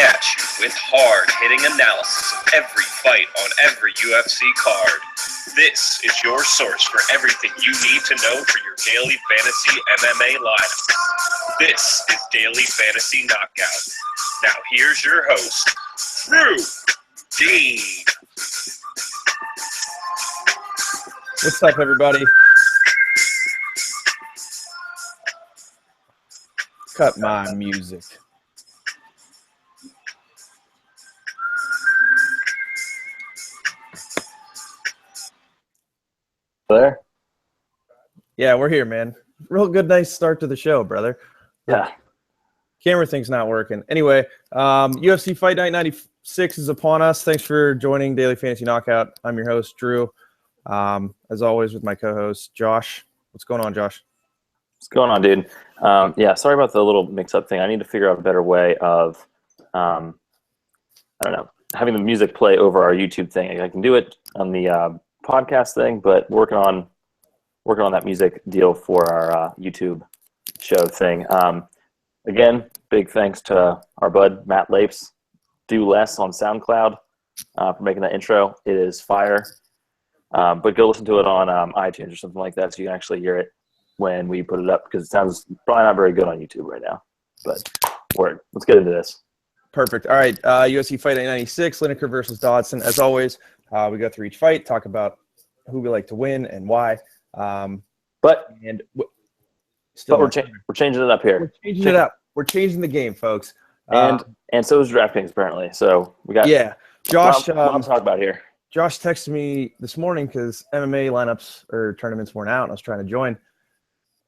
at you with hard-hitting analysis of every fight on every UFC card. This is your source for everything you need to know for your daily fantasy MMA lineup. This is Daily Fantasy Knockout. Now here's your host, Drew Dean. What's up, everybody? Cut my music. There? Yeah, we're here, man. Real good, nice start to the show, brother. Yeah. Camera thing's not working. Anyway, UFC Fight Night 96 is upon us. Thanks for joining Daily Fantasy Knockout. I'm your host, Drew. As always, with my co-host, Josh. What's going on, Josh? What's going on, dude? Yeah, sorry about the little mix-up thing. I need to figure out a better way of, I don't know, having the music play over our YouTube thing. I can do it on the podcast thing, but working on that music deal for our YouTube show thing. Again, big thanks to our bud Matt Lapes, Do Less on SoundCloud for making that intro. It is fire. But go listen to it on iTunes or something like that so you can actually hear it when we put it up, because it sounds probably not very good on YouTube right now. But word, let's get into this. Perfect. All right, UFC Fight Night 96, Lineker versus Dodson. As always, we go through each fight, talk about who we like to win and why. But we're changing it up here. We're changing it up. We're changing the game, folks. And so is DraftKings, apparently. So we got Josh. What I'm talking about here. Josh texted me this morning because MMA lineups or tournaments weren't out, and I was trying to join.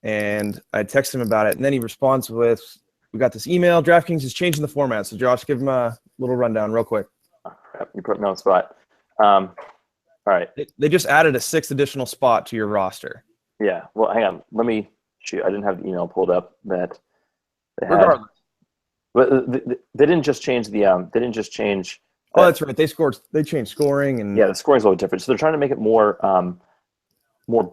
And I texted him about it, and then he responds with, "We got this email. DraftKings is changing the format." So, Josh, give him a little rundown real quick. You put me on the spot. All right. They just added a 6th additional spot to your roster. Yeah. Well, hang on. Let me shoot. I didn't have the email pulled up that they had. Regardless. But they didn't just change the. They didn't just change. Oh, that's right. They changed scoring, and yeah, the scoring's a little different. So they're trying to make it more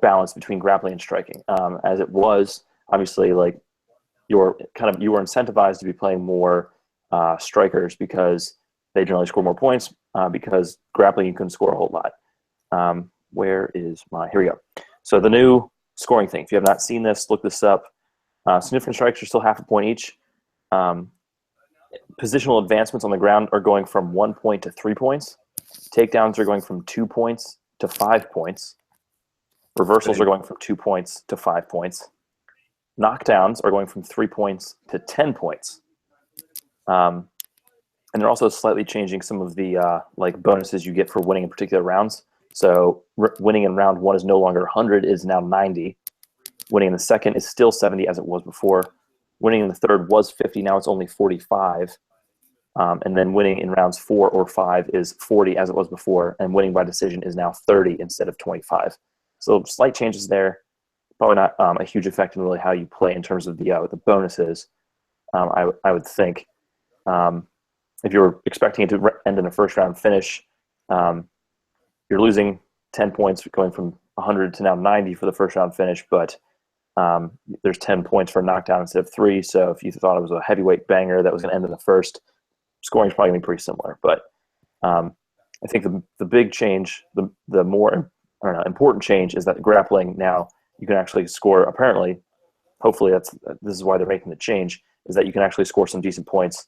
balanced between grappling and striking. As it was, obviously, like you were incentivized to be playing more strikers because they generally score more points. Because grappling you can score a whole lot. Here we go. So the new scoring thing. If you have not seen this, look this up. Significant strikes are still half a point each. Positional advancements on the ground are going from 1 point to 3 points. Takedowns are going from 2 points to 5 points. Reversals are going from 2 points to 5 points. Knockdowns are going from 3 points to 10 points. And they're also slightly changing some of the bonuses you get for winning in particular rounds. So winning in round 1 is no longer 100, is now 90. Winning in the second is still 70 as it was before. Winning in the third was 50, now it's only 45. And then winning in rounds 4 or 5 is 40 as it was before. And winning by decision is now 30 instead of 25. So slight changes there. Probably not a huge effect in really how you play in terms of the bonuses, I would think. If you're expecting it to end in a first round finish, you're losing 10 points going from 100 to now 90 for the first round finish, but there's 10 points for a knockdown instead of 3. So if you thought it was a heavyweight banger that was going to end in the first, scoring is probably going to be pretty similar. But I think the big change, the more important change is that grappling now you can actually score. Apparently, hopefully this is why they're making the change, is that you can actually score some decent points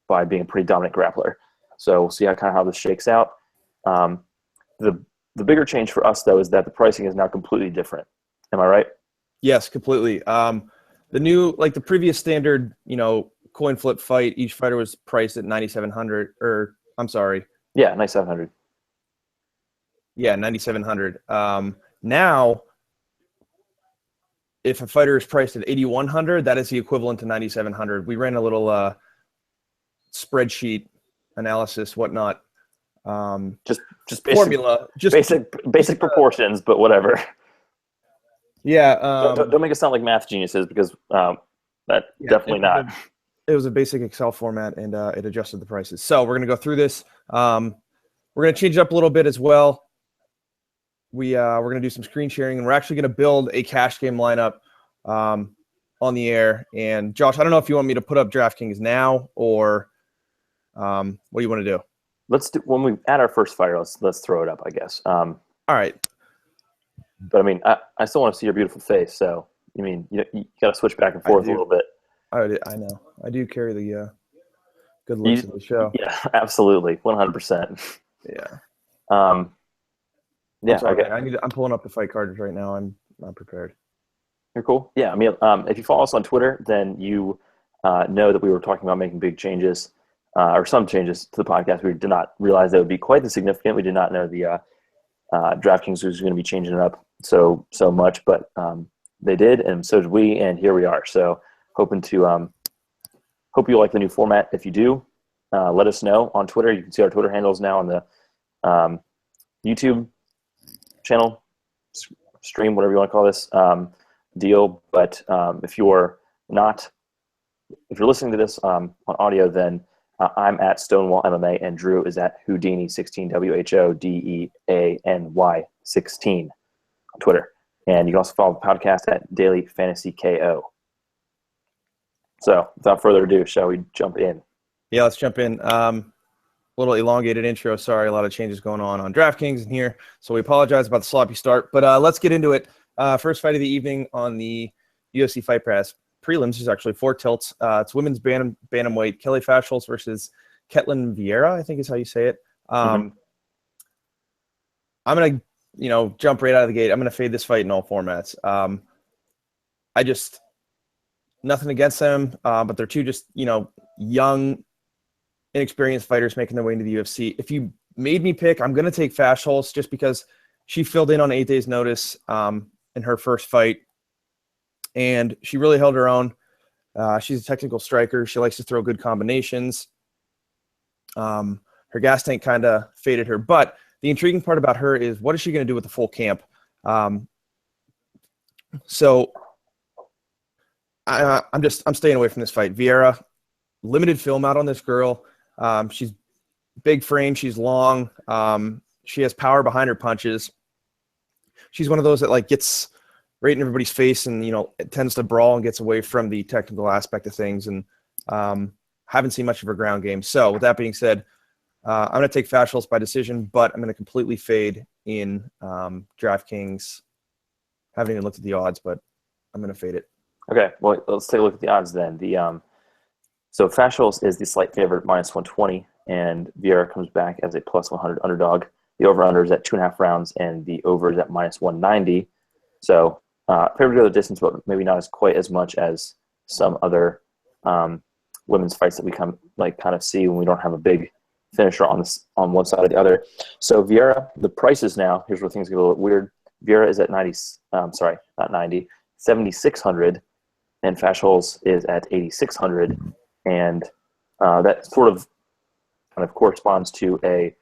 by being a pretty dominant grappler. So we'll see how this shakes out. The bigger change for us, though, is that the pricing is now completely different. Am I right? Yes, completely. The new, the previous standard, coin flip fight, each fighter was priced at $9,700, or I'm sorry. Yeah, $9,700. Yeah, $9,700. Now, if a fighter is priced at $8,100, that is the equivalent to $9,700. We ran a little spreadsheet analysis, whatnot. Just formula, basic proportions, but whatever. Yeah. Don't make us sound like math geniuses, because definitely not. It was a basic Excel format, and it adjusted the prices. So we're going to go through this. We're going to change it up a little bit as well. We're going to do some screen sharing, and we're actually going to build a cash game lineup on the air. And Josh, I don't know if you want me to put up DraftKings now or What do you want to do? Let's do when we add our first fighter. Let's throw it up, I guess. All right. But I mean, I still want to see your beautiful face. So you got to switch back and forth a little bit. I know. I do carry the good looks of the show. Yeah, absolutely, 100%. Yeah. Yeah. Sorry, okay. I'm pulling up the fight cards right now. I'm not prepared. You're cool. Yeah. I mean, if you follow us on Twitter, then you know that we were talking about making big changes or some changes to the podcast. We did not realize that would be quite as significant. We did not know the DraftKings was going to be changing it up so much, but they did, and so did we, and here we are. So hoping to hope you like the new format. If you do, let us know on Twitter. You can see our Twitter handles now on the YouTube channel, stream, whatever you want to call this deal. But if you're listening to this on audio, then I'm at Stonewall MMA, and Drew is at Houdini16, WHODEANY16 on Twitter. And you can also follow the podcast at Daily Fantasy KO. So without further ado, shall we jump in? Yeah, let's jump in. Little elongated intro. Sorry, a lot of changes going on DraftKings in here. So we apologize about the sloppy start. But let's get into it. First fight of the evening on the UFC Fight Pass prelims. There's actually 4 tilts. It's women's bantamweight, Kelly Fashholz versus Ketlin Vieira, I think is how you say it. I'm going to, jump right out of the gate. I'm going to fade this fight in all formats. Nothing against them, but they're two just, young, inexperienced fighters making their way into the UFC. If you made me pick, I'm going to take Fashholz just because she filled in on 8 days' notice in her first fight, and she really held her own. She's a technical striker. She likes to throw good combinations. Her gas tank kind of faded her, but the intriguing part about her is what is she going to do with the full camp? So I'm staying away from this fight. Vieira, limited film out on this girl. She's big frame. She's long. She has power behind her punches. She's one of those that gets right in everybody's face and, it tends to brawl and gets away from the technical aspect of things. And haven't seen much of her ground game. So with that being said, I'm going to take Fashholz by decision, but I'm going to completely fade in DraftKings. Haven't even looked at the odds, but I'm going to fade it. Okay, well, let's take a look at the odds then. So Fashholz is the slight favorite, -120, and Vieira comes back as a +100 underdog. The over-under is at 2.5 rounds, and the over is at -190. So favorite to go the distance, but maybe not quite as much as some other women's fights that we kind of see when we don't have a big finisher on one side or the other. So Vieira, the prices now, here's where things get a little weird. Vieira is at 7,600, and Fashholz is at 8,600, and that sort of kind of corresponds to the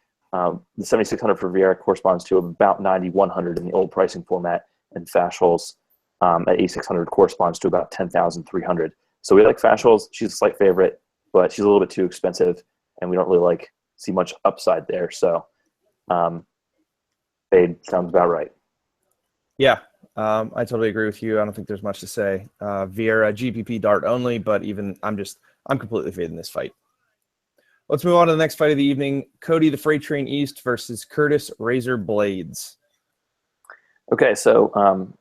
7,600 for Vieira corresponds to about 9,100 in the old pricing format, and Fashholz at 8,600 corresponds to about 10,300. So we like Fashholz. She's a slight favorite, but she's a little bit too expensive, and we don't really see much upside there. So fade sounds about right. Yeah, I totally agree with you. I don't think there's much to say. Vieira, GPP dart only, but even I'm completely fading this fight. Let's move on to the next fight of the evening. Cody the Freight Train East versus Curtis Razor Blades. Okay, so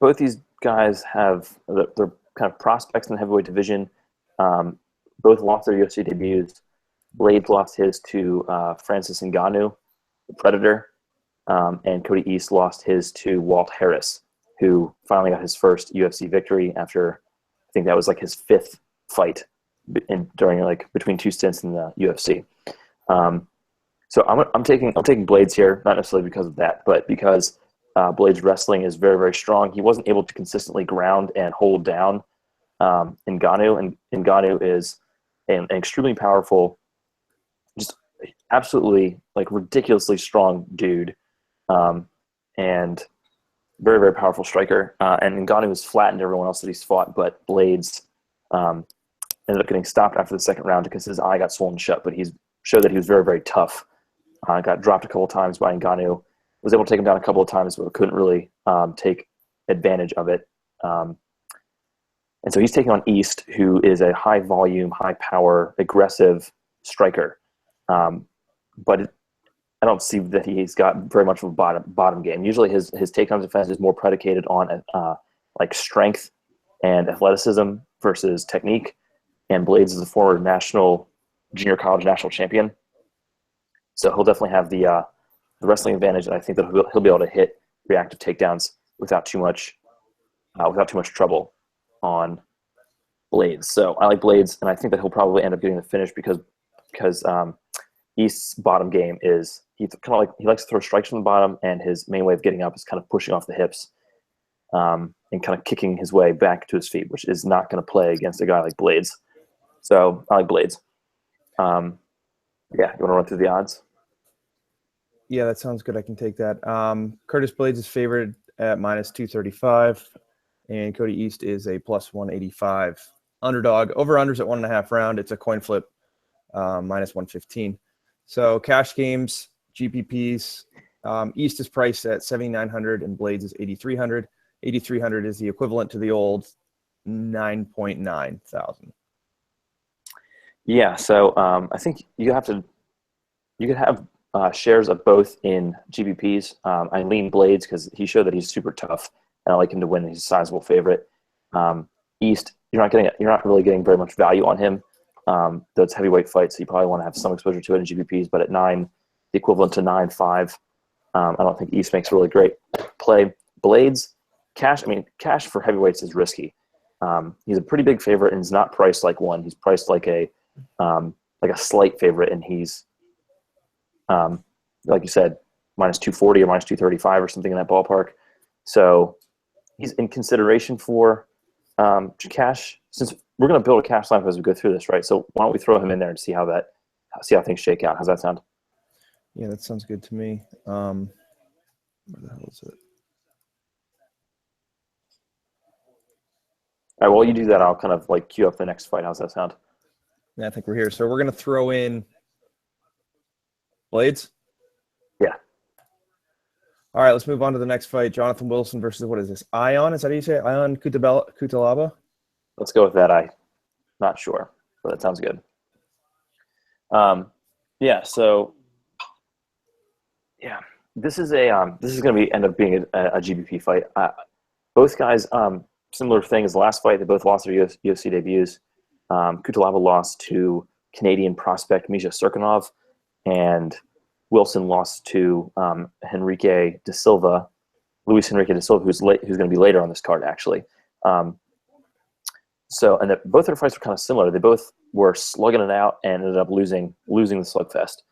both these guys have they're kind of prospects in the heavyweight division. Both lost their UFC debuts. Blades lost his to Francis Ngannou, the Predator, and Cody East lost his to Walt Harris, who finally got his first UFC victory after I think that was his 5th fight during between 2 stints in the UFC. So I'm taking Blades here, not necessarily because of that, but because Blades' wrestling is very, very strong. He wasn't able to consistently ground and hold down Ngannou, and Ngannou is an extremely powerful, just absolutely ridiculously strong dude, and very, very powerful striker. And Ngannou has flattened everyone else that he's fought, but Blades ended up getting stopped after the second round because his eye got swollen shut, but he showed that he was very, very tough. Got dropped a couple of times by Ngannou, was able to take him down a couple of times, but couldn't really take advantage of it. And so he's taking on East, who is a high-volume, high-power, aggressive striker. But I don't see that he's got very much of a bottom game. Usually his takedown defense is more predicated on like strength and athleticism versus technique. And Blades is a former junior college national champion, so he'll definitely have the wrestling advantage. And I think that he'll be able to hit reactive takedowns without too much trouble on Blades. So I like Blades, and I think that he'll probably end up getting the finish because East's bottom game is he likes to throw strikes from the bottom, and his main way of getting up is kind of pushing off the hips and kind of kicking his way back to his feet, which is not going to play against a guy like Blades. So I like Blades. Yeah, you want to run through the odds? Yeah, that sounds good. I can take that. Curtis Blades is favored at -235, and Cody East is a +185. Underdog. Over-unders at 1.5 round. It's a coin flip, -115. So cash games, GPPs. East is priced at 7,900 and Blades is 8,300. 8,300 is the equivalent to the old 9.9 thousand. Yeah, so I think you could have shares of both in GPPs. I lean Blades because he showed that he's super tough, and I like him to win. He's a sizable favorite. East, you're not really getting very much value on him. Though it's heavyweight fight, so you probably want to have some exposure to it in GPPs. But at 9, the equivalent to 9.5, I don't think East makes a really great play. Blades, cash for heavyweights is risky. He's a pretty big favorite, and he's not priced like one. He's priced like a slight favorite, and he's like you said, -240 or -235 or something in that ballpark. So he's in consideration for cash. Since we're going to build a cash lineup as we go through this, right? So why don't we throw him in there and see how things shake out? How's that sound? Yeah, that sounds good to me. Where the hell is it? All right, while you do that, I'll kind of like queue up the next fight. How's that sound? Yeah, I think we're here. So we're going to throw in Blades. Yeah. All right, let's move on to the next fight. Jonathan Wilson versus, what is this? Ion? Is that how you say it? Ion Cutelaba? Let's go with that. I'm not sure, but that sounds good. Yeah. So, yeah, this is going to end up being a GBP fight. Both guys, similar thing as the last fight. They both lost their UFC debuts. Cutelaba lost to Canadian prospect Misha Serkinov, and Wilson lost to Luis Henrique de Silva, who's going to be later on this card, actually. And both their fights were kind of similar. They both were slugging it out and ended up losing the slugfest.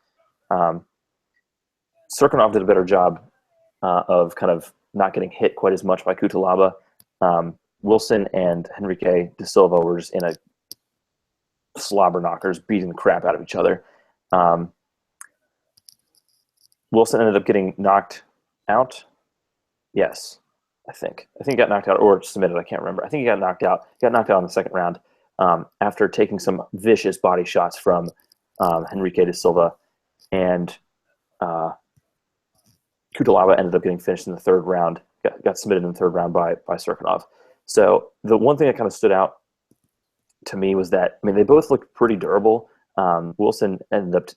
Serkinov did a better job of kind of not getting hit quite as much by Cutelaba. Wilson and Henrique de Silva were just in a slobber knockers, beating the crap out of each other. Wilson ended up getting knocked out. Yes, I think he got knocked out or submitted. I can't remember. I think he got knocked out. He got knocked out in the second round after taking some vicious body shots from Henrique de Silva, and Cutelaba ended up getting finished in the third round. Got submitted in the third round by Serkinov. So the one thing that kind of stood out to me was that, they both looked pretty durable. Wilson ended up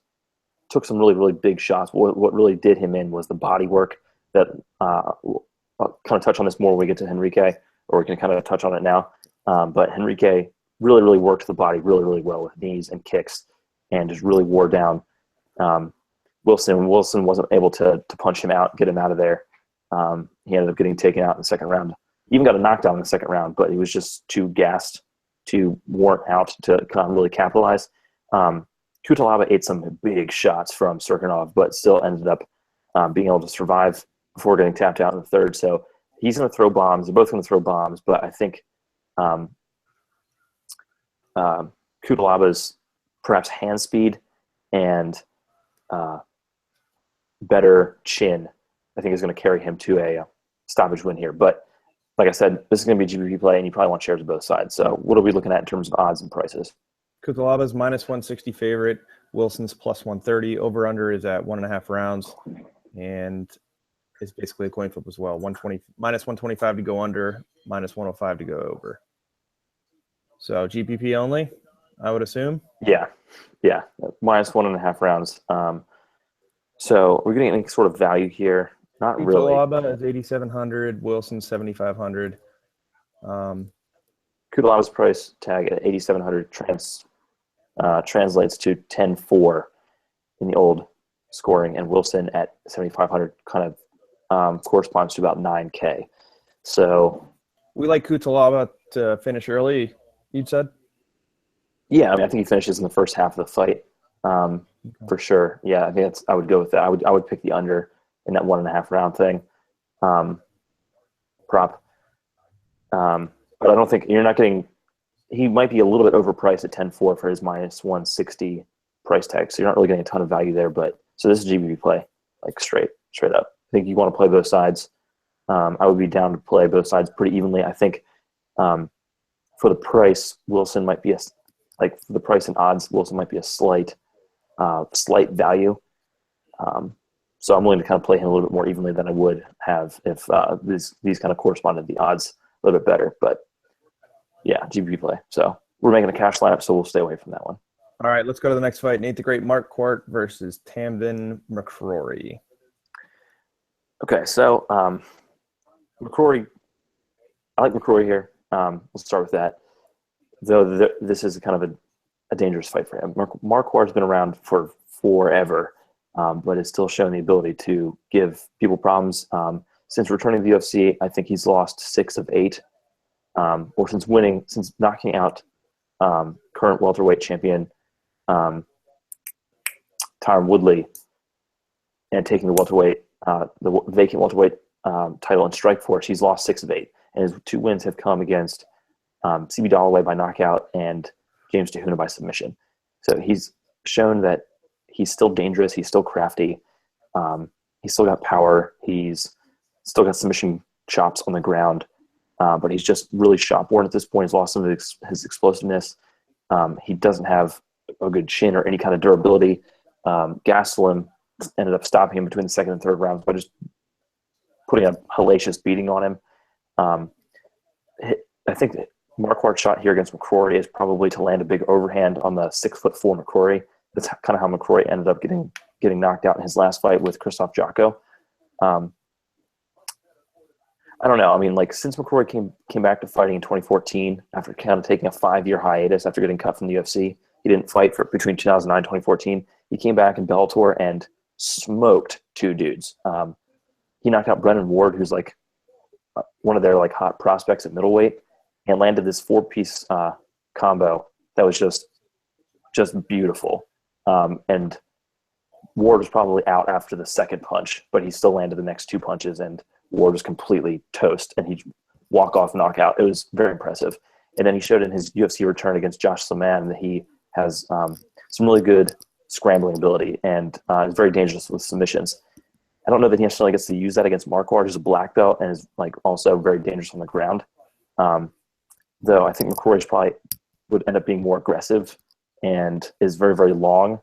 took some really, really big shots. What really did him in was the body work that I'll kind of touch on this more when we get to Henrique, or we can kind of touch on it now. But Henrique really, really worked the body really, really well with knees and kicks and just really wore down Wilson. Wilson wasn't able to punch him out, get him out of there. He ended up getting taken out in the second round. He even got a knockdown in the second round, but he was just too gassed, too worn out to kind of really capitalize. Cutelaba ate some big shots from Serkinov, but still ended up being able to survive before getting tapped out in the third. So he's going to throw bombs. They're both going to throw bombs, but I think Cutelaba's perhaps hand speed and better chin, I think, is going to carry him to a stoppage win here. But like I said, this is going to be GPP play, and you probably want shares of both sides. So what are we looking at in terms of odds and prices? Cutelaba's -160 favorite. Wilson's +130. Over-under is at 1.5 rounds, and it's basically a coin flip as well. -125 to go under, -105 to go over. So GPP only. I would assume. Yeah, minus 1.5 rounds. So we're getting any sort of value here. Not really. Kutalaba is 8,700. Wilson 7,500. Kudalaba's price tag at 8,700 translates to 10-4 in the old scoring, and Wilson at 7,500 kind of corresponds to about 9K. So we like Kutalaba to finish early, you said? Yeah, I mean, I think he finishes in the first half of the fight, for sure. Yeah, I think I would go with that. I would pick the under in that 1.5 round thing, prop. But I don't think you're not getting. He might be a little bit overpriced at 10-4 for his minus 160 price tag, so you're not really getting a ton of value there. But so this is GBP play, like straight up. I think you want to play both sides. I would be down to play both sides pretty evenly. I think for the price, Wilson might be for the price and odds, Wilson might be a slight value. So I'm willing to kind of play him a little bit more evenly than I would have if these kind of corresponded to the odds a little bit better. But yeah, GBP play. So we're making a cash lineup, so we'll stay away from that one. All right, let's go to the next fight. Nate the Great Marquardt versus Tamden McCrory. Okay, so McCrory, I like McCrory here. Let's start with that. Though this is kind of a dangerous fight for him. Marquardt's been around for forever, but has still shown the ability to give people problems. Since returning to the UFC, I think he's lost 6 of 8. Or since knocking out current welterweight champion Tyron Woodley and taking the vacant welterweight title in Strikeforce, he's lost 6 of 8. And his 2 wins have come against CB Dalloway by knockout and James DeHuna by submission. So he's shown that he's still dangerous. He's still crafty. He's still got power. He's still got submission chops on the ground. But he's just really shot-born at this point. He's lost some of his explosiveness. He doesn't have a good chin or any kind of durability. Gastelum ended up stopping him between the second and third rounds by just putting a hellacious beating on him. I think that Marquardt's shot here against McCrory is probably to land a big overhand on the 6'4" McCrory. That's kind of how McCrory ended up getting knocked out in his last fight with Christoph Jocko. I don't know. I mean, since McCrory came back to fighting in 2014 after kind of taking a 5-year hiatus after getting cut from the UFC, he didn't fight for between 2009 and 2014. He came back in Bellator and smoked 2 dudes. He knocked out Brennan Ward, who's one of their hot prospects at middleweight, and landed this 4-piece combo that was just beautiful. And Ward was probably out after the second punch, but he still landed the next 2 punches, and Ward was completely toast, and he'd walk-off knockout. It was very impressive. And then he showed in his UFC return against Josh Saman that he has some really good scrambling ability and is very dangerous with submissions. I don't know that he necessarily gets to use that against Marquardt, who's a black belt and is also very dangerous on the ground. Though I think McCrory's probably would end up being more aggressive and is very, very long,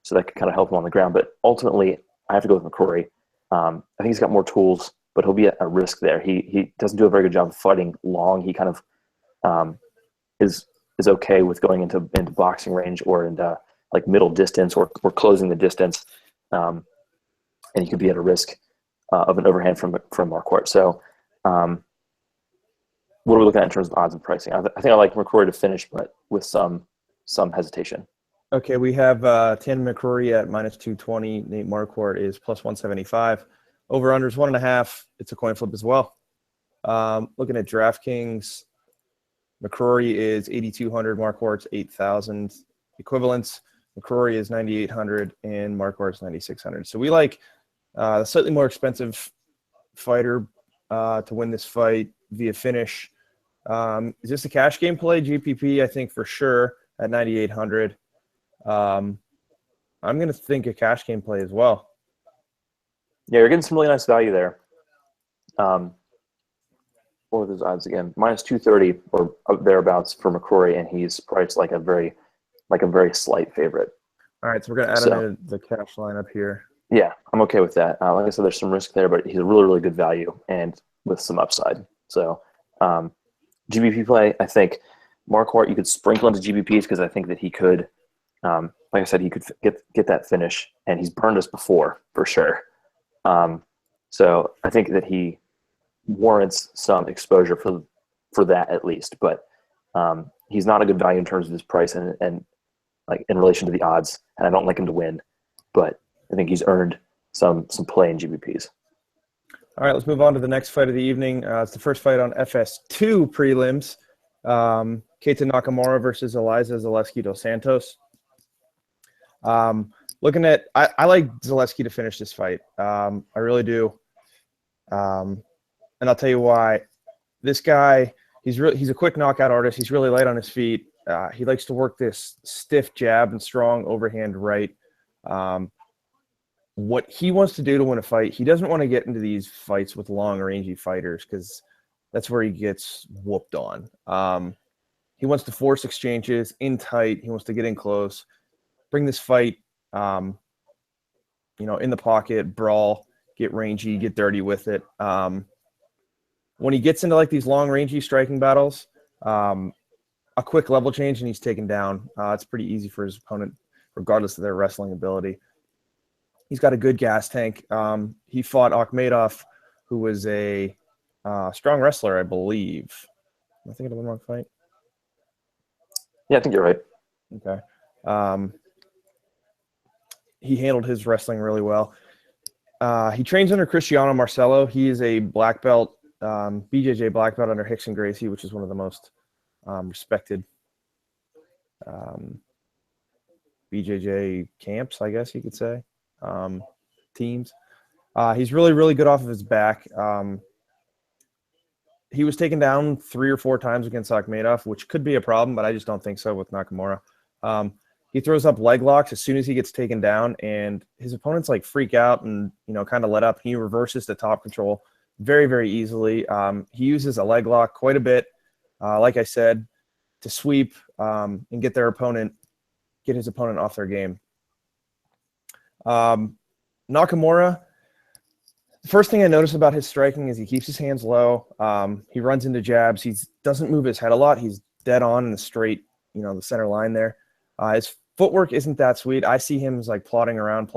so that could kind of help him on the ground. But ultimately, I have to go with McCrory. I think he's got more tools, but he'll be at a risk there. He doesn't do a very good job of fighting long. He kind of is okay with going into boxing range or into middle distance or closing the distance, and he could be at a risk of an overhand from Marquardt. So what are we looking at in terms of odds and pricing? I think I like McCrory to finish, but with some hesitation. Okay, we have Tamden McCrory at minus 220. Nate Marquardt is plus 175. Over-under is 1.5. It's a coin flip as well. Looking at DraftKings, McCrory is 8,200. Marquardt's 8,000. Equivalents, McCrory is 9,800 and Marquardt's 9,600. So we like the slightly more expensive fighter to win this fight via finish. Is this a cash game play? GPP, I think for sure at 9,800. I'm going to think a cash game play as well. Yeah, you're getting some really nice value there. What are those odds again? Minus 230 or thereabouts for McCrory, and he's priced like a very slight favorite. All right, so we're going to add him into the cash lineup here. Yeah, I'm okay with that. Like I said, there's some risk there, but he's a really, really good value and with some upside. So GBP play, I think Marquardt, you could sprinkle into GBPs because I think that he could, like I said, he could get that finish, and he's burned us before for sure. So I think that he warrants some exposure for that at least, but he's not a good value in terms of his price and like in relation to the odds, and I don't like him to win, but I think he's earned some play in GBPs. All right, let's move on to the next fight of the evening. It's the first fight on FS2 prelims. Keita Nakamura versus Eliza Zaleski dos Santos. Looking at, I like Zaleski to finish this fight. I really do. And I'll tell you why. This guy, he's a quick knockout artist. He's really light on his feet. He likes to work this stiff jab and strong overhand right. What he wants to do to win a fight, he doesn't want to get into these fights with long, rangy fighters because that's where he gets whooped on. He wants to force exchanges in tight. He wants to get in close, bring this fight, in the pocket, brawl, get rangy, get dirty with it. When he gets into like these long, rangy striking battles, a quick level change and he's taken down. It's pretty easy for his opponent, regardless of their wrestling ability. He's got a good gas tank. He fought Akhmedov, who was a strong wrestler, I believe. Am I thinking of the wrong fight? Yeah, I think you're right. Okay. He handled his wrestling really well. He trains under Cristiano Marcelo. He is a black belt, BJJ black belt under Rickson Gracie, which is one of the most respected BJJ camps, I guess you could say. Teams. He's really, really good off of his back. He was taken down 3 or 4 times against Akhmedov, which could be a problem, but I just don't think so with Nakamura. He throws up leg locks as soon as he gets taken down, and his opponents like freak out and kind of let up. He reverses the top control very, very easily. He uses a leg lock quite a bit, like I said, to sweep and get his opponent off their game. Nakamura, the first thing I notice about his striking is he keeps his hands low. He runs into jabs. He doesn't move his head a lot. He's dead on in the straight, the center line there. His footwork isn't that sweet. I see him as like plodding around.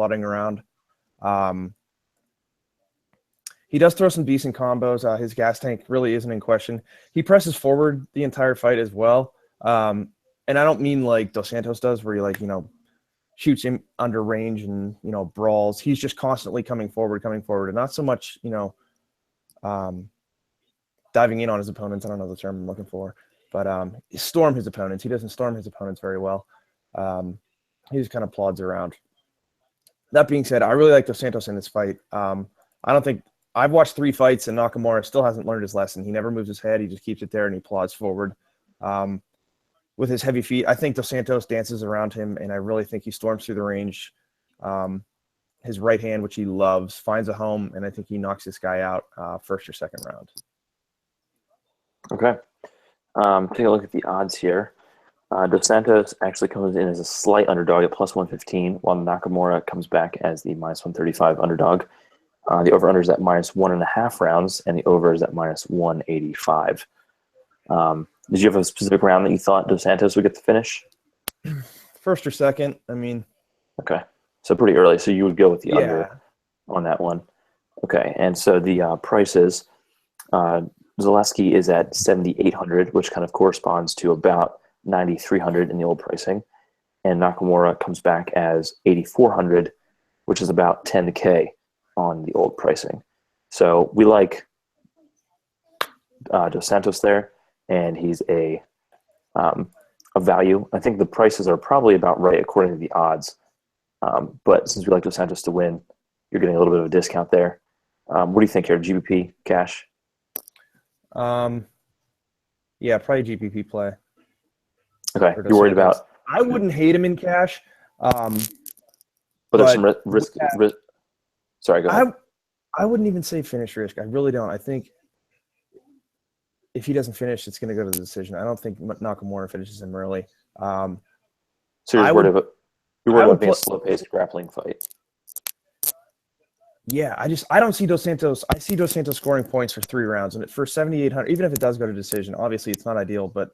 He does throw some decent combos. His gas tank really isn't in question. He presses forward the entire fight as well. And I don't mean like Dos Santos does, where he shoots him under range and, brawls. He's just constantly coming forward, and not so much, diving in on his opponents. I don't know the term I'm looking for, but storm his opponents. He doesn't storm his opponents very well. He just kind of plods around. That being said, I really like Dos Santos in this fight. I've watched 3 fights and Nakamura still hasn't learned his lesson. He never moves his head. He just keeps it there and he plods forward. With his heavy feet, I think Dos Santos dances around him, and I really think he storms through the range. His right hand, which he loves, finds a home, and I think he knocks this guy out first or second round. Okay. Take a look at the odds here. Dos Santos actually comes in as a slight underdog at plus 115, while Nakamura comes back as the minus 135 underdog. The over-under is at minus 1.5 rounds, and the over is at minus 185. Did you have a specific round that you thought Dos Santos would get the finish? First or second, Okay. So pretty early. So you would go with the under on that one. Okay. And so the prices, Zaleski is at 7,800, which kind of corresponds to about 9,300 in the old pricing. And Nakamura comes back as 8,400, which is about 10K on the old pricing. So we like Dos Santos there. And he's a value. I think the prices are probably about right according to the odds. But since we like Dos Santos to win, you're getting a little bit of a discount there. What do you think here? GBP, cash? Yeah, probably GPP play. Okay, you're worried about... I wouldn't hate him in cash. But there's some risk. Sorry, go ahead. I wouldn't even say finish risk. I really don't. I think if he doesn't finish, it's going to go to the decision. I don't think Nakamura finishes him early. So you're worried about being a slow-paced grappling fight. Yeah, I don't see Dos Santos. I see Dos Santos scoring points for 3 rounds, and for 7,800, even if it does go to decision, obviously it's not ideal, but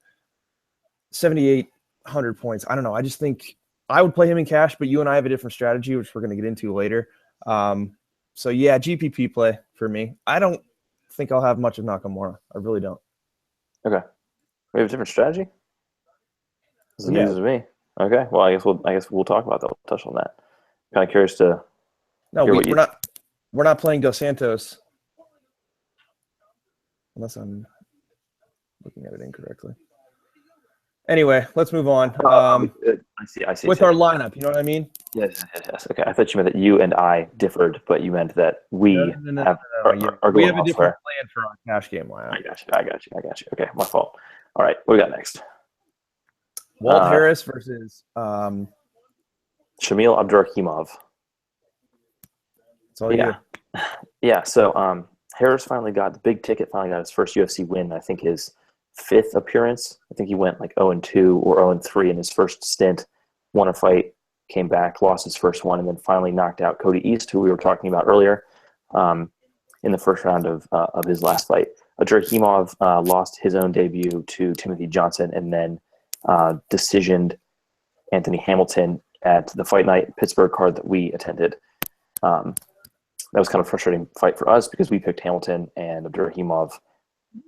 7,800 points. I don't know. I just think I would play him in cash, but you and I have a different strategy, which we're going to get into later. So yeah, GPP play for me. I don't think I'll have much of Nakamura. I really don't. Okay. We have a different strategy? This is Yeah. news to me. Okay. Well, I guess we'll talk about that. We'll touch on that. Kind of curious to No, hear we're not playing Dos Santos. Unless I'm looking at it incorrectly. Anyway, let's move on. I see. With our lineup, you know what I mean? Yes. Okay. I thought you meant that you and I differed, but you meant that we are We going have a elsewhere. different plan for our cash game lineup. I got you. Okay, my fault. All right, what do we got next? Walt Harris versus Shamil Abdurakhimov. It's all you. Yeah. So Harris finally got the big ticket. Finally got his first UFC win. I think his 5th appearance. I think he went like 0-2 or 0-3 in his first stint. Won a fight, came back, lost his first one, and then finally knocked out Cody East, who we were talking about earlier, in the first round of his last fight. Abdurakhimov lost his own debut to Timothy Johnson, and then decisioned Anthony Hamilton at the Fight Night Pittsburgh card that we attended. That was kind of a frustrating fight for us because we picked Hamilton, and Abdurakhimov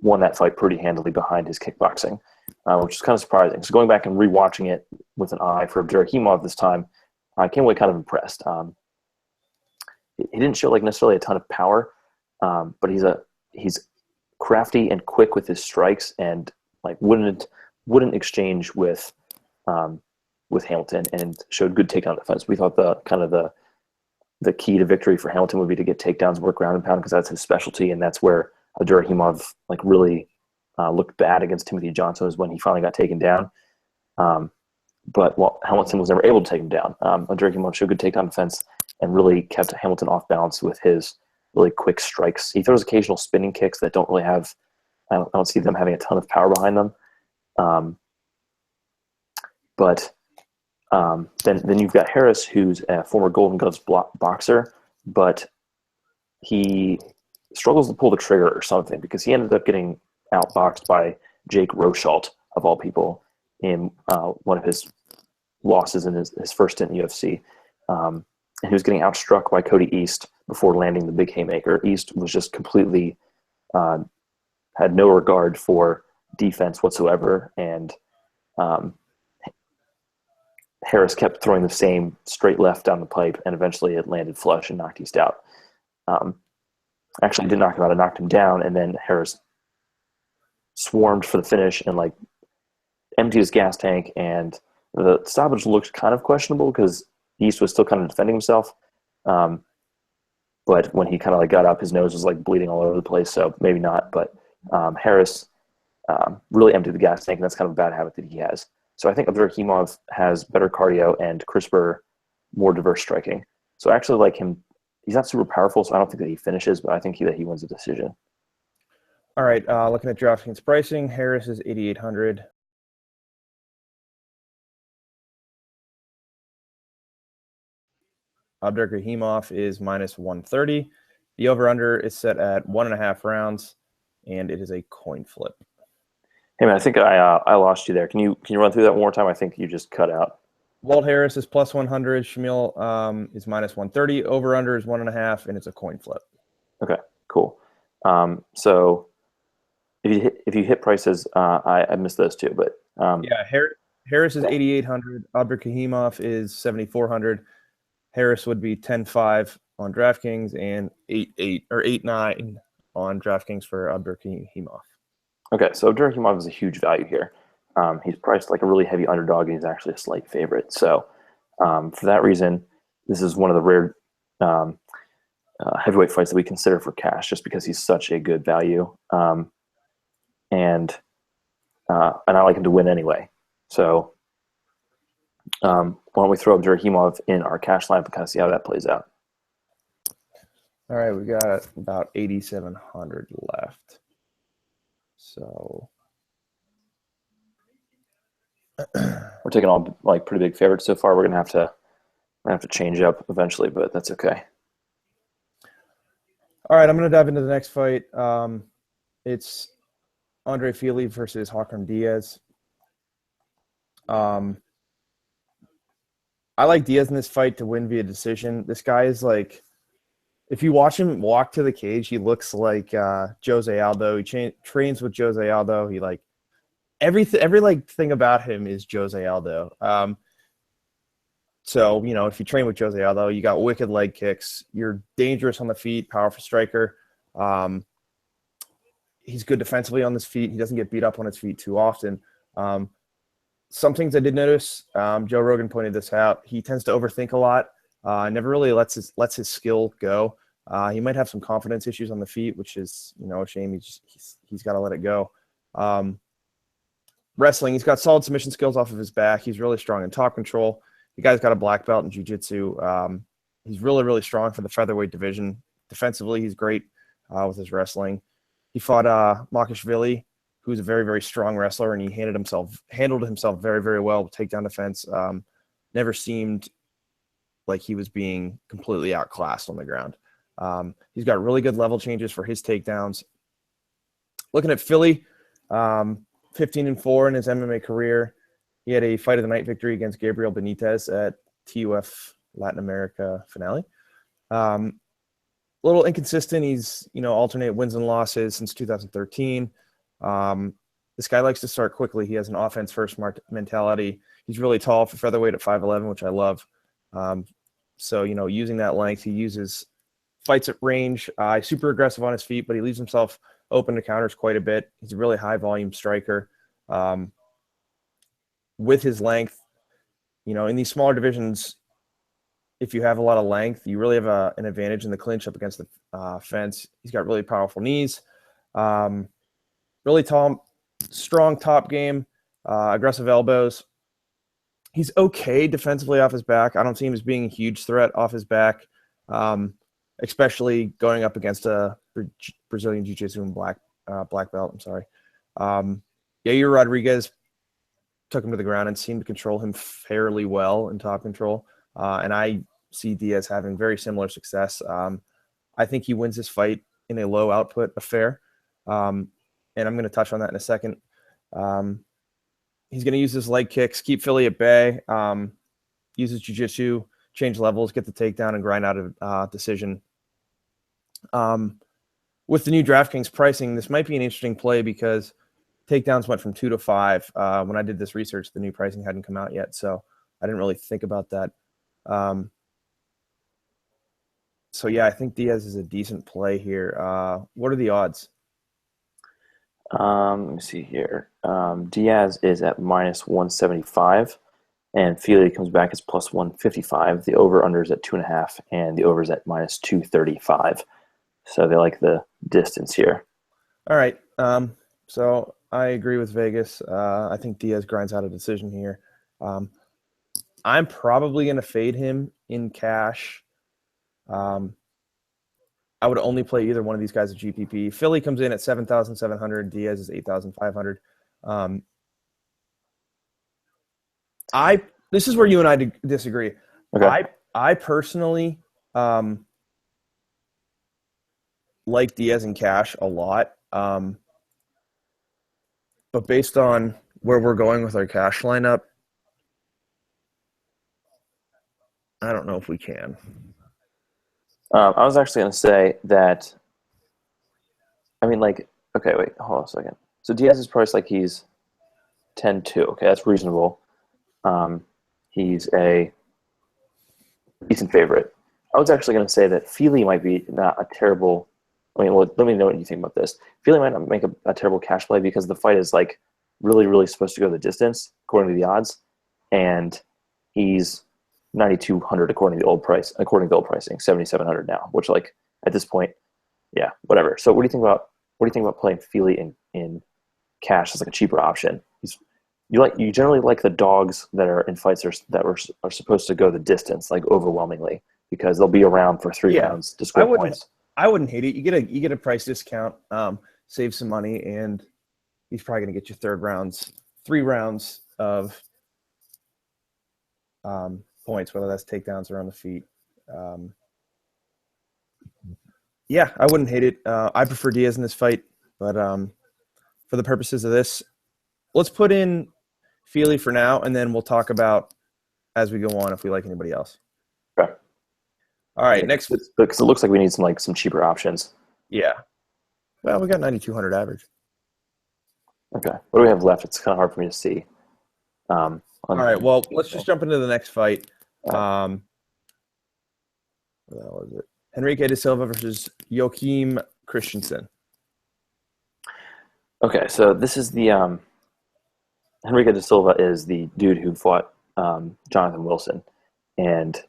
won that fight pretty handily behind his kickboxing, which is kind of surprising. So going back and rewatching it with an eye for Abdurakhimov this time, I came away kind of impressed. He didn't show like necessarily a ton of power, but he's crafty and quick with his strikes, and like wouldn't exchange with Hamilton, and showed good takedown defense. We thought the key to victory for Hamilton would be to get takedowns, work ground and pound, because that's his specialty, and that's where Abdurakhimov like really looked bad against Timothy Johnson, was when he finally got taken down. But Hamilton was never able to take him down. Abdurakhimov showed good takedown defense and really kept Hamilton off balance with his really quick strikes. He throws occasional spinning kicks that don't really have – I don't see them having a ton of power behind them. Then you've got Harris, who's a former Golden Gloves boxer, but he struggles to pull the trigger or something, because he ended up getting outboxed by Jake Rochalt, of all people, in one of his losses in his first stint in the UFC. And he was getting outstruck by Cody East before landing the big haymaker. East was just completely had no regard for defense whatsoever, and Harris kept throwing the same straight left down the pipe, and eventually it landed flush and knocked East out. Actually, didn't knock him out, it knocked him down, and then Harris swarmed for the finish and like emptied his gas tank, and the stoppage looked kind of questionable because East was still kind of defending himself. But when he kind of like got up, his nose was like bleeding all over the place, so maybe not. But Harris really emptied the gas tank, and that's kind of a bad habit that he has. So I think Abdurakhimov has better cardio and crisper, more diverse striking. So I actually like him. He's not super powerful, so I don't think that he finishes, but I think that he wins the decision. All right, looking at DraftKings pricing, Harris is 8,800. Abdurakhimov is minus 130. The over-under is set at 1.5 rounds, and it is a coin flip. Hey man, I think I lost you there. Can you run through that one more time? I think you just cut out. Walt Harris is plus 100. Shamil is minus 130. Over-under is 1.5, and it's a coin flip. Okay, cool. So if you hit prices, I missed those too, but yeah, Harris is 8,800. Abdurakhimov is 7,400. Harris would be 10.5 on DraftKings and 8.8 or 8.9 on DraftKings for Abdurakhimov. Okay, so Abdurakhimov is a huge value here. He's priced like a really heavy underdog, and he's actually a slight favorite. So for that reason, this is one of the rare heavyweight fights that we consider for cash, just because he's such a good value. And I like him to win anyway. So why don't we throw Abdurakhimov in our cash lineup and kind of see how that plays out? All right, we got about 8,700 left. So we're taking all like pretty big favorites so far. We're gonna have to change up eventually, but that's okay. All right, I'm gonna dive into the next fight. It's Andre Fili versus Hakam Diaz. I like Diaz in this fight to win via decision. This guy is like, if you watch him walk to the cage, he looks like Jose Aldo. He trains with Jose Aldo. He like every like thing about him is Jose Aldo. So, if you train with Jose Aldo, you got wicked leg kicks. You're dangerous on the feet, powerful striker. He's good defensively on his feet. He doesn't get beat up on his feet too often. Some things I did notice, Joe Rogan pointed this out. He tends to overthink a lot. Never really lets his skill go. He might have some confidence issues on the feet, which is, a shame. He's got to let it go. Wrestling, he's got solid submission skills off of his back. He's really strong in top control. The guy's got a black belt in jiu-jitsu. He's really, really strong for the featherweight division. Defensively, he's great with his wrestling. He fought Makashvili, who's a very, very strong wrestler, and he handled himself very, very well with takedown defense. Never seemed like he was being completely outclassed on the ground. He's got really good level changes for his takedowns. Looking at Philly, 15-4 in his MMA career. He had a fight of the night victory against Gabriel Benitez at TUF Latin America finale. Little inconsistent. He's, alternate wins and losses since 2013. This guy likes to start quickly. He has an offense-first mentality. He's really tall for featherweight at 5'11", which I love. So, using that length, he fights at range. He's super aggressive on his feet, but he leaves himself open to counters quite a bit. He's a really high-volume striker. With his length, in these smaller divisions, if you have a lot of length, you really have an advantage in the clinch up against the fence. He's got really powerful knees, really tall, strong top game, aggressive elbows. He's okay defensively off his back. I don't see him as being a huge threat off his back, especially going up against a Brazilian Jiu-Jitsu and black belt. I'm sorry. Yair Rodriguez took him to the ground and seemed to control him fairly well in top control. And I see Diaz having very similar success. I think he wins this fight in a low output affair. And I'm going to touch on that in a second. He's going to use his leg kicks, keep Philly at bay, use his jiu-jitsu, change levels, get the takedown, and grind out a decision. With the new DraftKings pricing, this might be an interesting play because takedowns went from 2 to 5. When I did this research, the new pricing hadn't come out yet, so I didn't really think about that. So, yeah, I think Diaz is a decent play here. What are the odds? Let me see here. Diaz is at -175, and Feely comes back as +155. The over-under is at 2.5, and the over is at -235. So they like the distance here. All right. So I agree with Vegas. I think Diaz grinds out a decision here. I'm probably going to fade him in cash. I would only play either one of these guys at GPP. Philly comes in at 7,700. Diaz is 8,500. This is where you and I disagree. Okay. I personally like Diaz in cash a lot. But based on where we're going with our cash lineup, I don't know if we can. I was actually going to say that, okay, wait, hold on a second. So Diaz's price, he's 10-2. Okay, that's reasonable. He's a decent favorite. I was actually going to say that Feely might be not a terrible – let me know what you think about this. Feely might not make a terrible cash play because the fight is, really, really supposed to go the distance, according to the odds, and he's 9,200 according to the old pricing, 7,700 now, which at this point, yeah, whatever. So what do you think about playing Feely in cash as a cheaper option? You generally like the dogs that are in fights that are supposed to go the distance, overwhelmingly, because they'll be around for 3 rounds to score points. I wouldn't hate it. You get a price discount, save some money, and he's probably going to get you 3 rounds of points, whether that's takedowns or on the feet. Yeah, I wouldn't hate it. I prefer Diaz in this fight, but for the purposes of this, let's put in Feely for now, and then we'll talk about as we go on if we like anybody else. Okay. All right, next. Because it looks like we need some cheaper options. Yeah. Well, we got 9,200 average. Okay. What do we have left? It's kind of hard for me to see. All right. Well, let's just jump into the next fight. What was it? Henrique de Silva versus Joachim Christensen. Okay, so this is the Henrique de Silva is the dude who fought Jonathan Wilson, and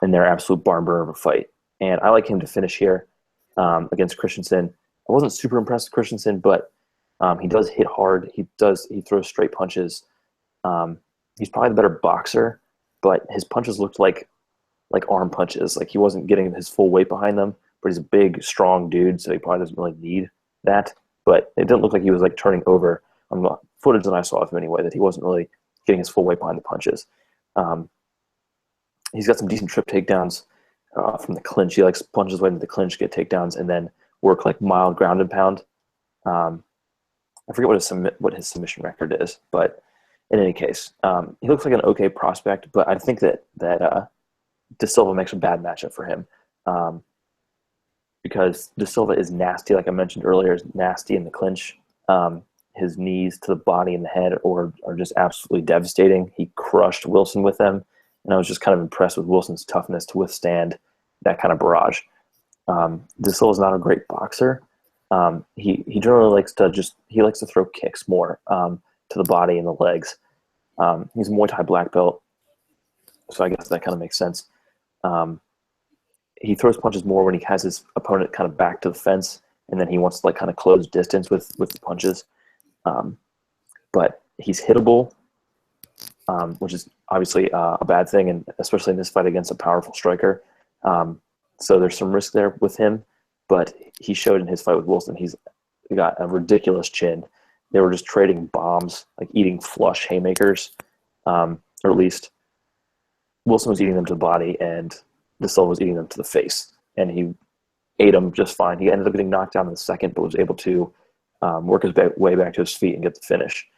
in their absolute barn burner of a fight. And I like him to finish here against Christensen. I wasn't super impressed with Christensen, but he does hit hard. He throws straight punches. He's probably the better boxer, but his punches looked like arm punches. Like he wasn't getting his full weight behind them, but he's a big, strong dude, so he probably doesn't really need that. But it didn't look like he was like turning over on the footage that I saw of him anyway, that he wasn't really getting his full weight behind the punches. He's got some decent trip takedowns from the clinch. He likes punches way into the clinch, get takedowns, and then work like mild ground and pound. I forget what his submission record is, but in any case, he looks like an okay prospect. But I think that De Silva makes a bad matchup for him because De Silva is nasty, like I mentioned earlier, is nasty in the clinch. His knees to the body and the head are just absolutely devastating. He crushed Wilson with them, and I was just kind of impressed with Wilson's toughness to withstand that kind of barrage. De Silva is not a great boxer. He generally likes to throw kicks more to the body and the legs. He's a Muay Thai black belt, so I guess that kind of makes sense. He throws punches more when he has his opponent kind of back to the fence, and then he wants to like kind of close distance with the punches. But he's hittable, which is obviously a bad thing, and especially in this fight against a powerful striker. So there's some risk there with him, but he showed in his fight with Wilson he's got a ridiculous chin. They were just trading bombs, like eating flush haymakers, or at least Wilson was eating them to the body, and De Silva was eating them to the face, and he ate them just fine. He ended up getting knocked down in the second, but was able to work his way back to his feet and get the finish.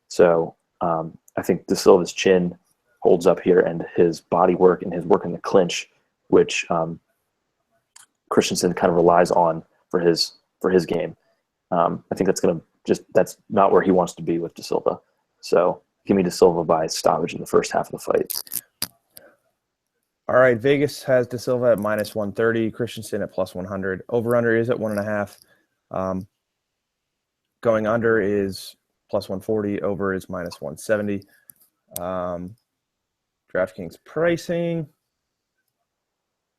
So I think De Silva's chin holds up here, and his body work and his work in the clinch, which Christensen kind of relies on for his game. I think that's not where he wants to be with De Silva. So give me De Silva by stoppage in the first half of the fight. All right, Vegas has De Silva at -130, Christensen at +100. Over/under is at 1.5. Going under is +140. Over is -170. DraftKings pricing.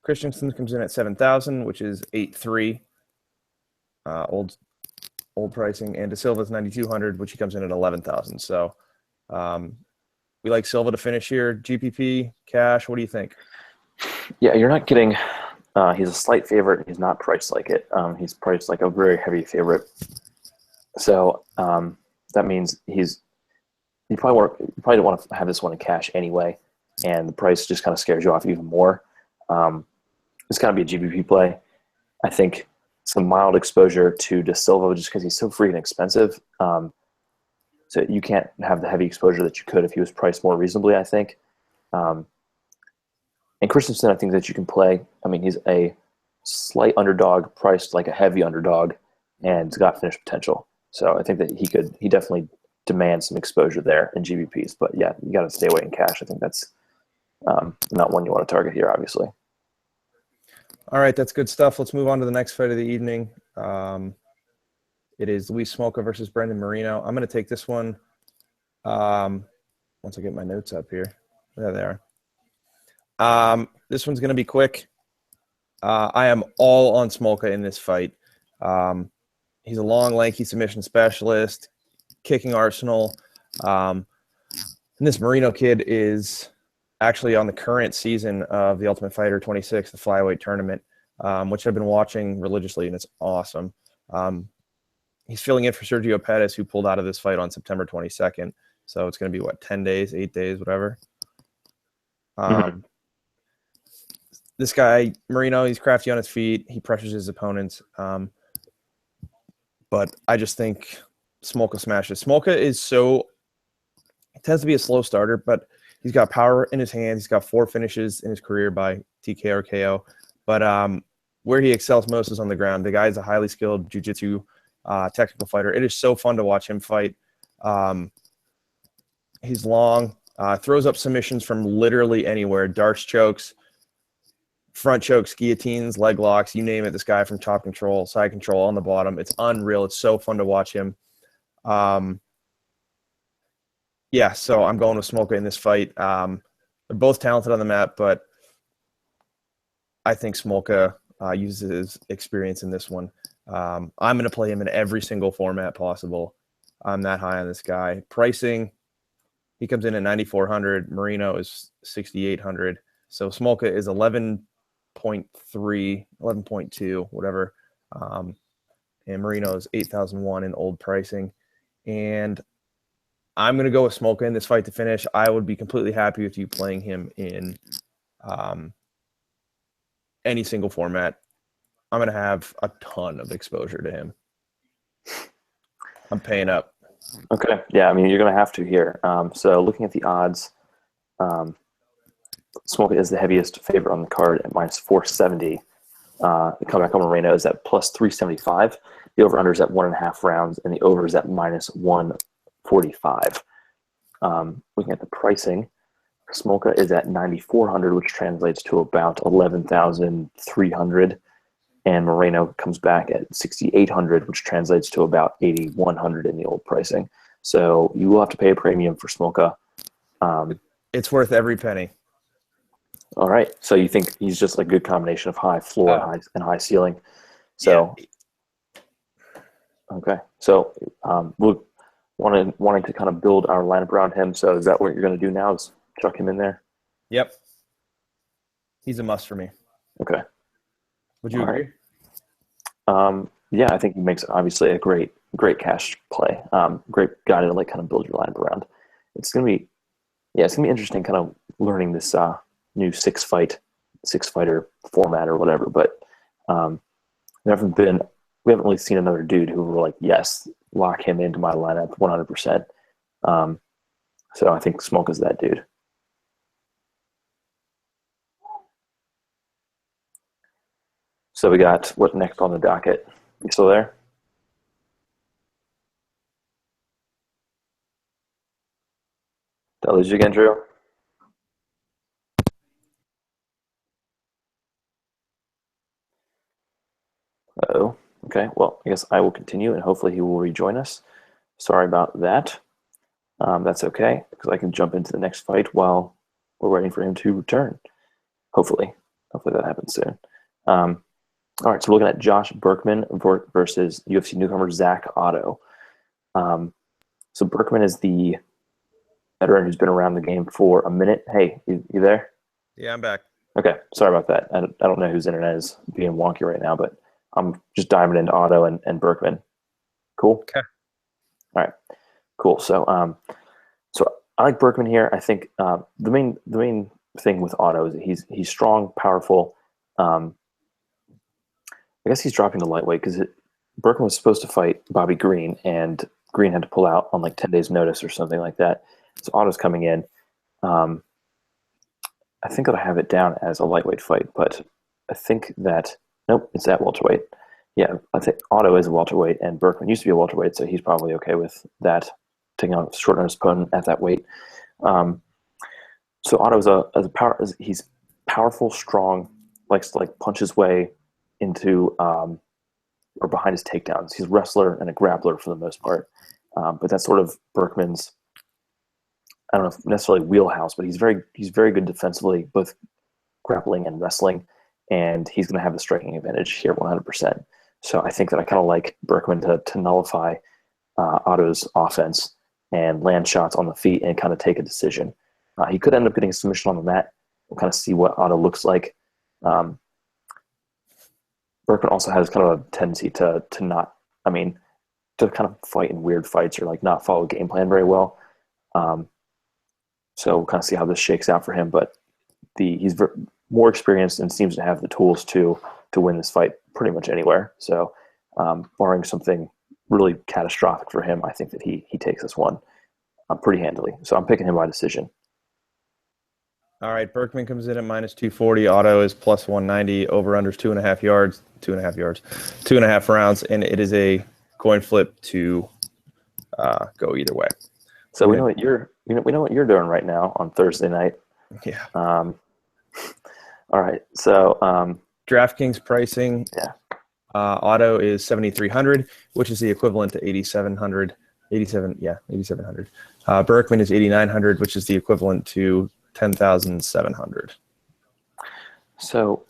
Christensen comes in at 7,000, which is 8.3. Old pricing, and De Silva's 9,200, which he comes in at 11,000. So we like Silva to finish here. GPP, cash. What do you think? Yeah, you're not getting. He's a slight favorite. He's not priced like it. He's priced like a very heavy favorite. So that means you probably don't want to have this one in cash anyway, and the price just kind of scares you off even more. It's got to be a GPP play. I think some mild exposure to De Silva just because he's so freaking expensive. So you can't have the heavy exposure that you could if he was priced more reasonably, I think. And Christensen, I think that you can play. I mean, he's a slight underdog, priced like a heavy underdog, and he's got finish potential. So I think that he definitely demands some exposure there in GBPs. But yeah, you got to stay away in cash. I think that's not one you want to target here, obviously. All right, that's good stuff. Let's move on to the next fight of the evening. It is Luis Smolka versus Brendan Moreno. I'm going to take this one once I get my notes up here. There they are. This one's going to be quick. I am all on Smolka in this fight. He's a long, lanky submission specialist, kicking arsenal. And this Moreno kid is actually on the current season of the Ultimate Fighter 26, the flyweight tournament, which I've been watching religiously, and it's awesome. He's filling in for Sergio Pettis, who pulled out of this fight on September 22nd. So it's going to be, 10 days, 8 days, whatever. This guy, Moreno, he's crafty on his feet. He pressures his opponents. But I just think Smolka smashes. Smolka is so tends to be a slow starter, but he's got power in his hands. He's got 4 finishes in his career by TK or KO. But where he excels most is on the ground. The guy is a highly skilled jiu-jitsu technical fighter. It is so fun to watch him fight. He's long, throws up submissions from literally anywhere, darts, chokes, front chokes, guillotines, leg locks, you name it. This guy from top control, side control on the bottom. It's unreal. It's so fun to watch him. Yeah, so I'm going with Smolka in this fight. They're both talented on the mat, but I think Smolka uses his experience in this one. I'm going to play him in every single format possible. I'm that high on this guy. Pricing, he comes in at 9,400. Marino is 6,800. So Smolka is 11.3, 11.2, whatever. And Marino is 8,001 in old pricing. And I'm going to go with Smolka in this fight to finish. I would be completely happy with you playing him in any single format. I'm going to have a ton of exposure to him. I'm paying up. Okay. Yeah, I mean, you're going to have to here. So looking at the odds, Smolka is the heaviest favorite on the card at minus 470. The comeback on Moreno is at plus 375. The over-under is at 1.5 rounds, and the over is at minus 145. Looking at the pricing, Smolka is at 9,400, which translates to about 11,300. And Moreno comes back at 6,800, which translates to about 8,100 in the old pricing. So you will have to pay a premium for Smolka. It's worth every penny. All right. So you think he's just like a good combination of high floor and high ceiling. So, yeah. Okay. So we'll wanting to kind of build our lineup around him. So is that what you're going to do now, is chuck him in there? Yep. He's a must for me. Okay. Would you agree? Yeah, I think he makes obviously a great cash play. Great guy to like kind of build your lineup around. It's gonna be interesting kind of learning this new six fighter format or whatever. But we haven't really seen another dude who were like, yes, lock him into my lineup 100%. So I think Smoke is that dude. So we got what next on the docket? You still there? Did I lose you again, Drew? Uh-oh. Okay, well, I guess I will continue, and hopefully he will rejoin us. Sorry about that. That's okay, because I can jump into the next fight while we're waiting for him to return. Hopefully that happens soon. All right, so we're looking at Josh Berkman versus UFC newcomer Zach Otto. So Berkman is the veteran who's been around the game for a minute. Hey, you there? Yeah, I'm back. Okay, sorry about that. I don't know whose internet is being wonky right now, but I'm just diving into Otto and Berkman. Cool? Okay. All right, cool. So I like Berkman here. I think the main thing with Otto is that he's strong, powerful. I guess he's dropping the lightweight because Berkman was supposed to fight Bobby Green, and Green had to pull out on like 10 days notice or something like that. So Otto's coming in. I think that I have it down as a lightweight fight, but I think that, nope, it's at welterweight. Yeah, I think Otto is a welterweight, and Berkman used to be a welterweight, so he's probably okay with that, taking on a short notice opponent at that weight. So Otto he's powerful, strong, likes to like punch his way into or behind his takedowns. He's a wrestler and a grappler for the most part, but that's sort of Berkman's, I don't know if necessarily wheelhouse, but he's very good defensively, both grappling and wrestling, and he's going to have the striking advantage here 100%. So I think that I kind of like Berkman to nullify Otto's offense and land shots on the feet and kind of take a decision. He could end up getting a submission on the mat. We'll kind of see what Otto looks like. Berkman also has kind of a tendency to kind of fight in weird fights or like not follow game plan very well. So we'll kind of see how this shakes out for him. But he's more experienced and seems to have the tools to win this fight pretty much anywhere. So barring something really catastrophic for him, I think that he takes this one. pretty handily. So I'm picking him by decision. All right, Berkman comes in at -240. Otto is +190. Over/unders 2.5 yards. 2.5 yards. 2.5 rounds, and it is a coin flip to go either way. So we know what you're doing right now on Thursday night. Yeah. All right. So DraftKings pricing. Yeah. Otto is 7,300, which is the equivalent to 8,700. 8,700. Berkman is 8,900, which is the equivalent to 10,700. So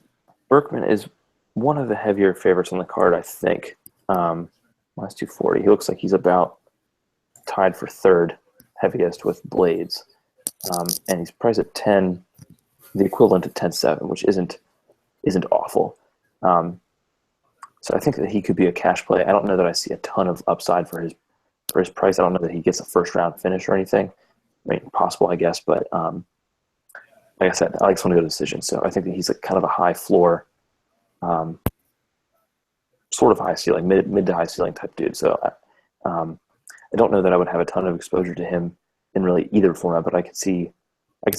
Berkman is one of the heavier favorites on the card, I think. -240. He looks like he's about tied for third heaviest with Blades. And he's priced at 10, the equivalent to 10.7, which isn't awful. So I think that he could be a cash play. I don't know that I see a ton of upside for his price. I don't know that he gets a first round finish or anything. I mean, possible, I guess, but like I said, I just want to go to decision. So I think that he's kind of a high floor, sort of high ceiling, mid to high ceiling type dude. So I don't know that I would have a ton of exposure to him in really either format, but I could see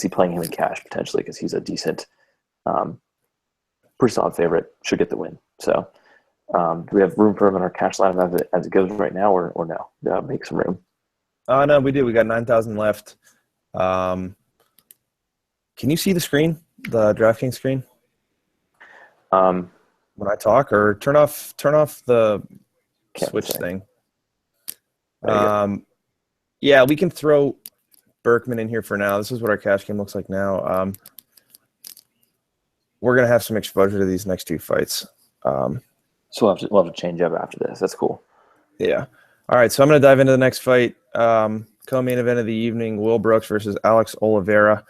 playing him in cash potentially because he's a decent, pretty solid favorite. Should get the win. So do we have room for him in our cash lineup as it goes right now, or no? Make some room. No, we do. We got 9,000 left. Can you see the screen, the DraftKings screen? When I talk, or turn off the switch thing. Yeah, we can throw Berkman in here for now. This is what our cash game looks like now. We're gonna have some exposure to these next two fights. So we'll have to change up after this. That's cool. Yeah. All right, so I'm gonna dive into the next fight. Co-main event of the evening: Will Brooks versus Alex Oliveira.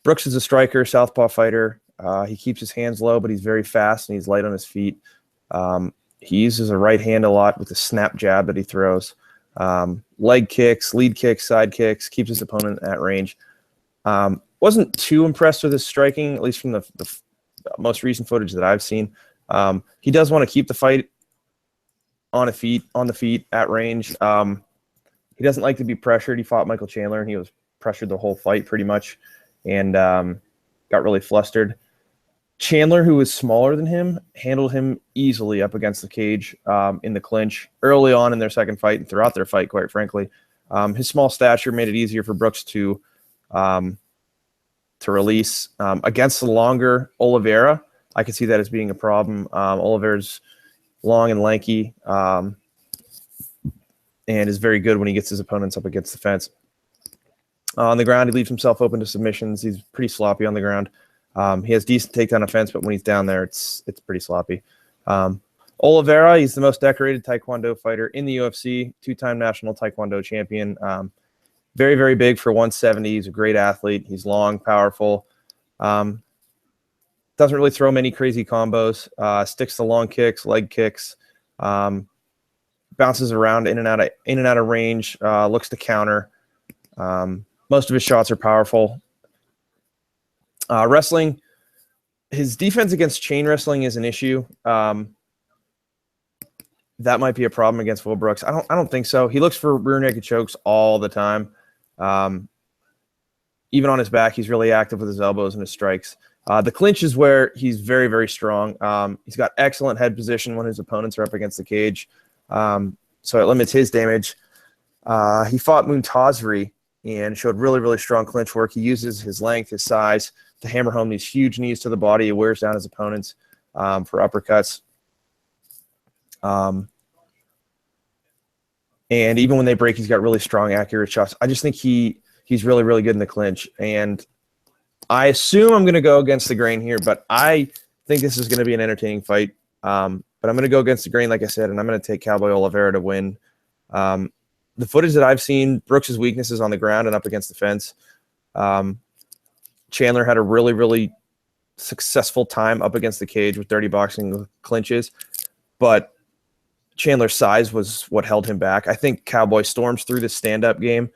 Brooks is a striker, southpaw fighter. He keeps his hands low, but he's very fast and he's light on his feet. He uses a right hand a lot with the snap jab that he throws. Leg kicks, lead kicks, side kicks, keeps his opponent at range. Wasn't too impressed with his striking, at least from the most recent footage that I've seen. He does want to keep the fight on the feet, at range. He doesn't like to be pressured. He fought Michael Chandler, and he was pressured the whole fight pretty much, and got really flustered. Chandler, who was smaller than him, handled him easily up against the cage in the clinch early on in their second fight and throughout their fight, quite frankly. His small stature made it easier for Brooks to release. Against the longer Oliveira, I could see that as being a problem. Oliveira's long and lanky and is very good when he gets his opponents up against the fence. On the ground, he leaves himself open to submissions. He's pretty sloppy on the ground. He has decent takedown offense, but when he's down there, it's pretty sloppy. Oliveira, he's the most decorated Taekwondo fighter in the UFC, two-time national Taekwondo champion. Very, very big for 170. He's a great athlete. He's long, powerful. Doesn't really throw many crazy combos. Sticks to long kicks, leg kicks. Bounces around in and out of range. Looks to counter. Most of his shots are powerful. Wrestling, his defense against chain wrestling is an issue. That might be a problem against Will Brooks. I don't think so. He looks for rear naked chokes all the time. Even on his back, he's really active with his elbows and his strikes. The clinch is where he's very, very strong. He's got excellent head position when his opponents are up against the cage. So it limits his damage. He fought Muntazri and showed really, really strong clinch work. He uses his length, his size to hammer home these huge knees to the body. He wears down his opponents for uppercuts. And even when they break, he's got really strong, accurate shots. I just think he's really, really good in the clinch. And I assume I'm going to go against the grain here, but I think this is going to be an entertaining fight. But I'm going to go against the grain, like I said, and I'm going to take Cowboy Oliveira to win. The footage that I've seen, Brooks' weakness is on the ground and up against the fence. Chandler had a really, really successful time up against the cage with dirty boxing clinches, but Chandler's size was what held him back. I think Cowboy storms through the stand-up game,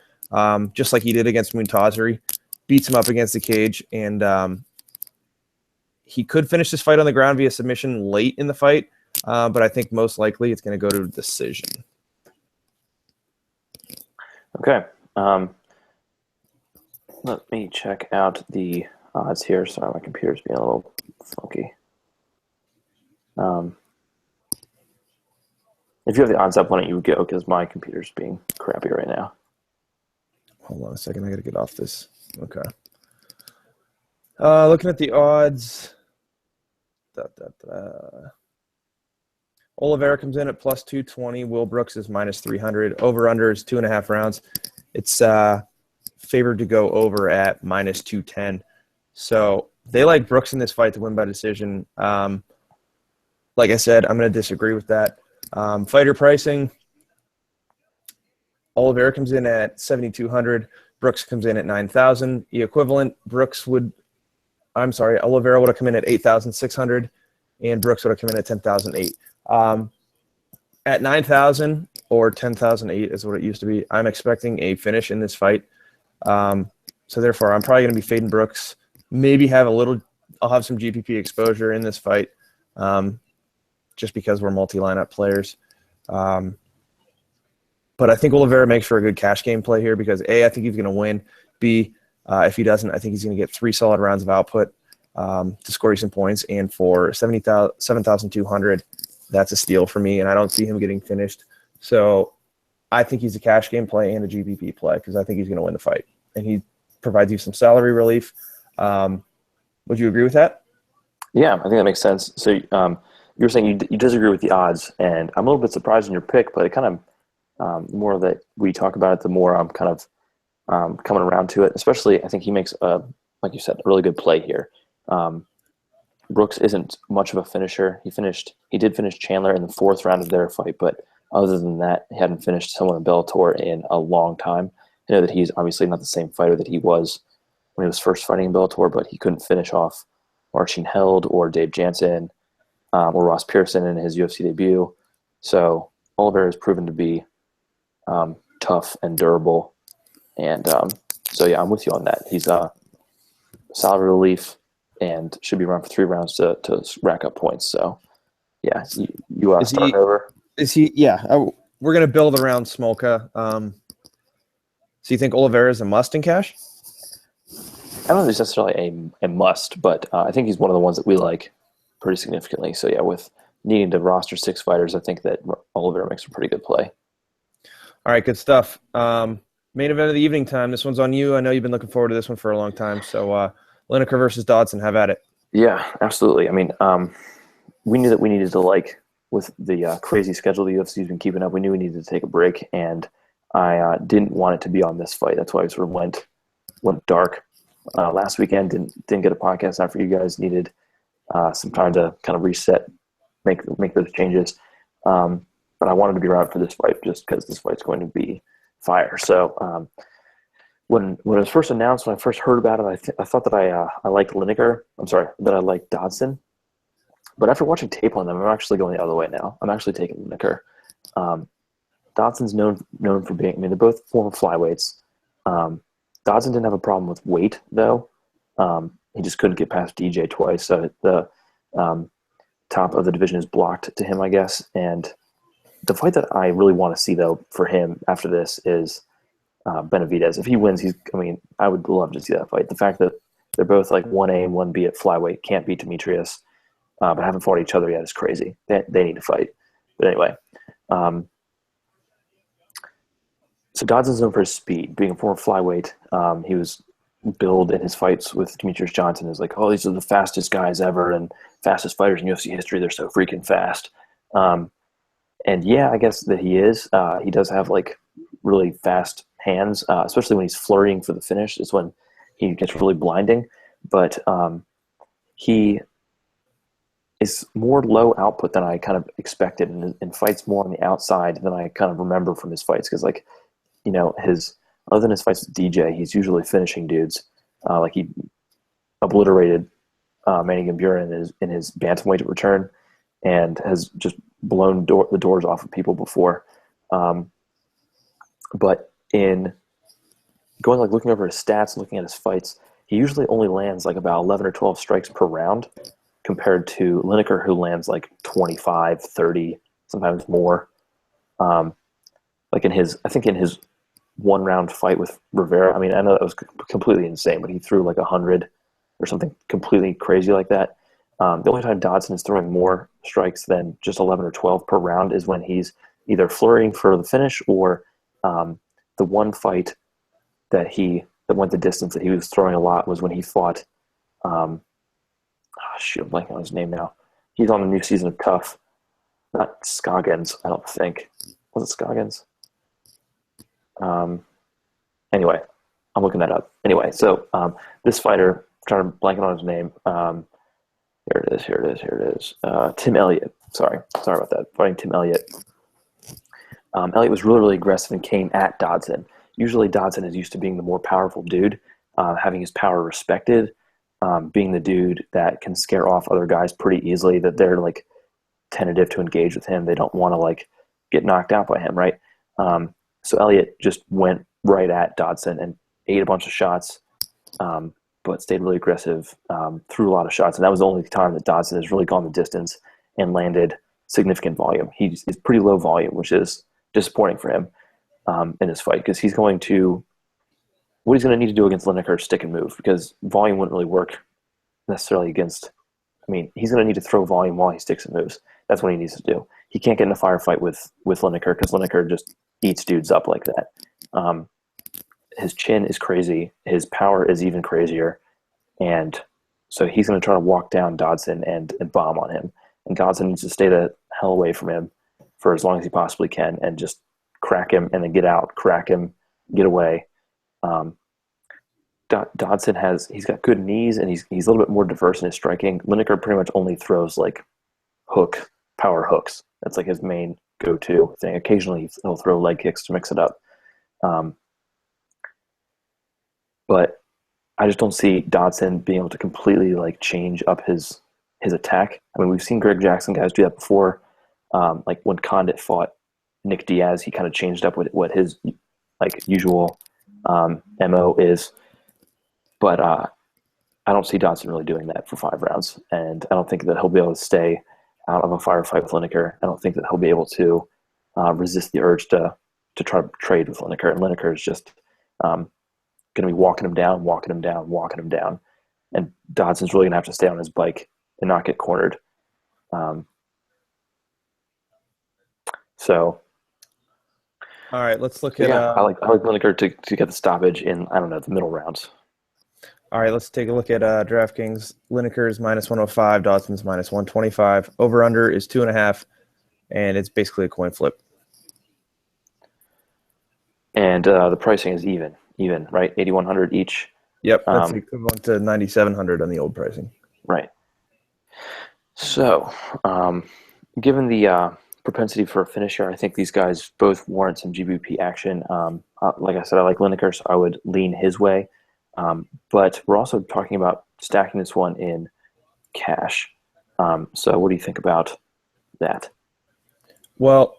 just like he did against Muntazri, beats him up against the cage, and he could finish this fight on the ground via submission late in the fight, but I think most likely it's going to go to a decision. Okay. Let me check out the odds here. Sorry, my computer's being a little funky. If you have the odds up, why don't you go? Because my computer's being crappy right now. Hold on a second. I got to get off this. Okay. Looking at the odds. Oliveira comes in at plus 220. Will Brooks is minus 300. Over-under is 2.5 rounds. It's favored to go over at minus 210. So they like Brooks in this fight to win by decision. Like I said, I'm going to disagree with that. Fighter pricing, Oliveira comes in at 7,200. Brooks comes in at 9,000. The equivalent, Oliveira would have come in at 8,600, and Brooks would have come in at 10,008. At 9,000 or 10,008 is what it used to be. I'm expecting a finish in this fight. So therefore, I'm probably going to be fading Brooks. Maybe I'll have some GPP exposure in this fight, just because we're multi-lineup players. But I think Oliveira makes for a good cash game play here because A, I think he's going to win. B, if he doesn't, I think he's going to get 3 solid rounds of output to score you some points. And for 7,200, that's a steal for me, and I don't see him getting finished. So I think he's a cash game play and a GPP play because I think he's going to win the fight. And he provides you some salary relief. Would you agree with that? Yeah, I think that makes sense. So you were saying you disagree with the odds, and I'm a little bit surprised in your pick, but it kind of more that we talk about it, the more I'm kind of coming around to it. Especially, I think he makes like you said, a really good play here. Brooks isn't much of a finisher. He did finish Chandler in the 4th round of their fight, but other than that, he hadn't finished someone in Bellator in a long time. I know that he's obviously not the same fighter that he was when he was first fighting in Bellator, but he couldn't finish off Marcin Held or Dave Jansen or Ross Pearson in his UFC debut. So Oliveira has proven to be tough and durable. And so, yeah, I'm with you on that. He's salary relief and should be around for 3 rounds to rack up points. So, yeah, you start over. Is he? Yeah, we're going to build around Smolka. So you think Oliveira is a must in cash? I don't know if he's necessarily a must, but I think he's one of the ones that we like pretty significantly. So, yeah, with needing to roster 6 fighters, I think that Oliveira makes a pretty good play. All right, good stuff. Main event of the evening time. This one's on you. I know you've been looking forward to this one for a long time. So Lineker versus Dodson. Have at it. Yeah, absolutely. I mean, we knew that we needed to, with the crazy schedule the UFC's been keeping up, we knew we needed to take a break, and I didn't want it to be on this fight. That's why I sort of went dark last weekend. Didn't get a podcast after you guys needed some time to kind of reset, make those changes. But I wanted to be around for this fight just because this fight's going to be fire. So when it was first announced, when I first heard about it, I thought that I liked Lineker. I'm sorry, that I liked Dodson. But after watching tape on them, I'm actually going the other way now. I'm actually taking Lineker. Dodson's known for being. I mean, they're both former flyweights. Dodson didn't have a problem with weight though. He just couldn't get past DJ twice. So the top of the division is blocked to him, I guess. And the fight that I really want to see though for him after this is Benavidez. If he wins, I would love to see that fight. The fact that they're both like 1A and 1B at flyweight, can't beat Demetrius, but haven't fought each other yet is crazy. They need to fight. But anyway, so Dodson's known for his speed. Being a former flyweight, he was billed in his fights with Demetrius Johnson as like, oh, these are the fastest guys ever and fastest fighters in UFC history. They're so freaking fast. And yeah, I guess that he is. He does have like really fast hands, especially when he's flurrying for the finish. Is when he gets really blinding. But he is more low output than I kind of expected, and fights more on the outside than I kind of remember from his fights. Because other than his fights with DJ, he's usually finishing dudes. Like he obliterated Manny Gamburin in his bantamweight return, and has just blown the doors off of people before. But in going looking over his stats and looking at his fights, he usually only lands like about 11 or 12 strikes per round, compared to Lineker, who lands like 25, 30, sometimes more. I think in his 1-round fight with Rivera. I mean, I know that was completely insane, but he threw like 100 or something completely crazy like that. The only time Dodson is throwing more strikes than just 11 or 12 per round is when he's either flurrying for the finish or the one fight that went the distance that he was throwing a lot was when he fought. I'm blanking on his name now. He's on the new season of Tough. Not Scoggins, I don't think. Was it Scoggins? Anyway, I'm looking that up. Anyway, so this fighter, I'm trying to blank on his name. Here it is. Tim Elliott. Sorry about that. Fighting Tim Elliott. Elliott was really, really aggressive and came at Dodson. Usually Dodson is used to being the more powerful dude, having his power respected, being the dude that can scare off other guys pretty easily, that they're like tentative to engage with him. They don't want to like get knocked out by him, right? So Elliott just went right at Dodson and ate a bunch of shots, but stayed really aggressive, threw a lot of shots. And that was the only time that Dodson has really gone the distance and landed significant volume. He's pretty low volume, which is disappointing for him in this fight, because he's going to need to do against Lineker, stick and move, because volume wouldn't really work necessarily against. I mean, he's going to need to throw volume while he sticks and moves. That's what he needs to do. He can't get in a firefight with Lineker, because Lineker just eats dudes up like that. His chin is crazy. His power is even crazier. And so he's going to try to walk down Dodson and bomb on him. And Dodson needs to stay the hell away from him for as long as he possibly can and just crack him and then get out, crack him, get away. Dodson he's got good knees, and he's a little bit more diverse in his striking. Lineker pretty much only throws like power hooks. That's like his main go-to thing. Occasionally he'll throw leg kicks to mix it up. But I just don't see Dodson being able to completely like change up his attack. I mean, we've seen Greg Jackson guys do that before. Like when Condit fought Nick Diaz, he kind of changed up what his like usual MO is. But I don't see Dodson really doing that for 5 rounds, and I don't think that he'll be able to stay out of a firefight with Lineker. I don't think that he'll be able to resist the urge to try to trade with Lineker, and Lineker is just going to be walking him down, and Dodson's really going to have to stay on his bike and not get cornered. All right, let's look at. I like Lineker to get the stoppage in, I don't know, the middle rounds. All right, let's take a look at DraftKings. Lineker is -105, Dodson's -125. Over under is 2.5, and it's basically a coin flip. And the pricing is even, right? 8,100 each. Yep, that's equivalent to 9,700 on the old pricing. Right. So, given the propensity for a finish here, I think these guys both warrant some GBP action. Like I said, I like Lineker, so I would lean his way. But we're also talking about stacking this one in cash. So what do you think about that? Well,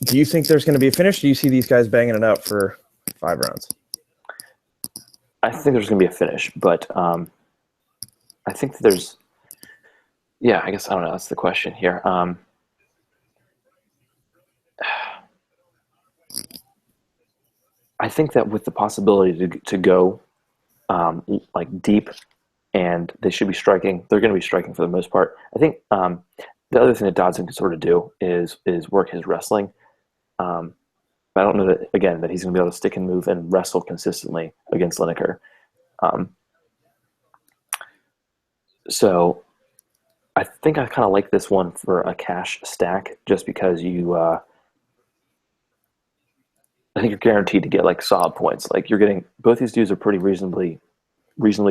do you think there's going to be a finish? Do you see these guys banging it out for 5 rounds? I think there's going to be a finish, but I think that there's – yeah, I guess I don't know. That's the question here. I think that with the possibility to go like deep, and they should be striking. They're going to be striking for the most part. I think the other thing that Dodson can sort of do is work his wrestling. I don't know that, again, that he's going to be able to stick and move and wrestle consistently against Lineker. So I think I kind of like this one for a cash stack, just because I think you're guaranteed to get like solid points. Like you're getting, both these dudes are pretty reasonably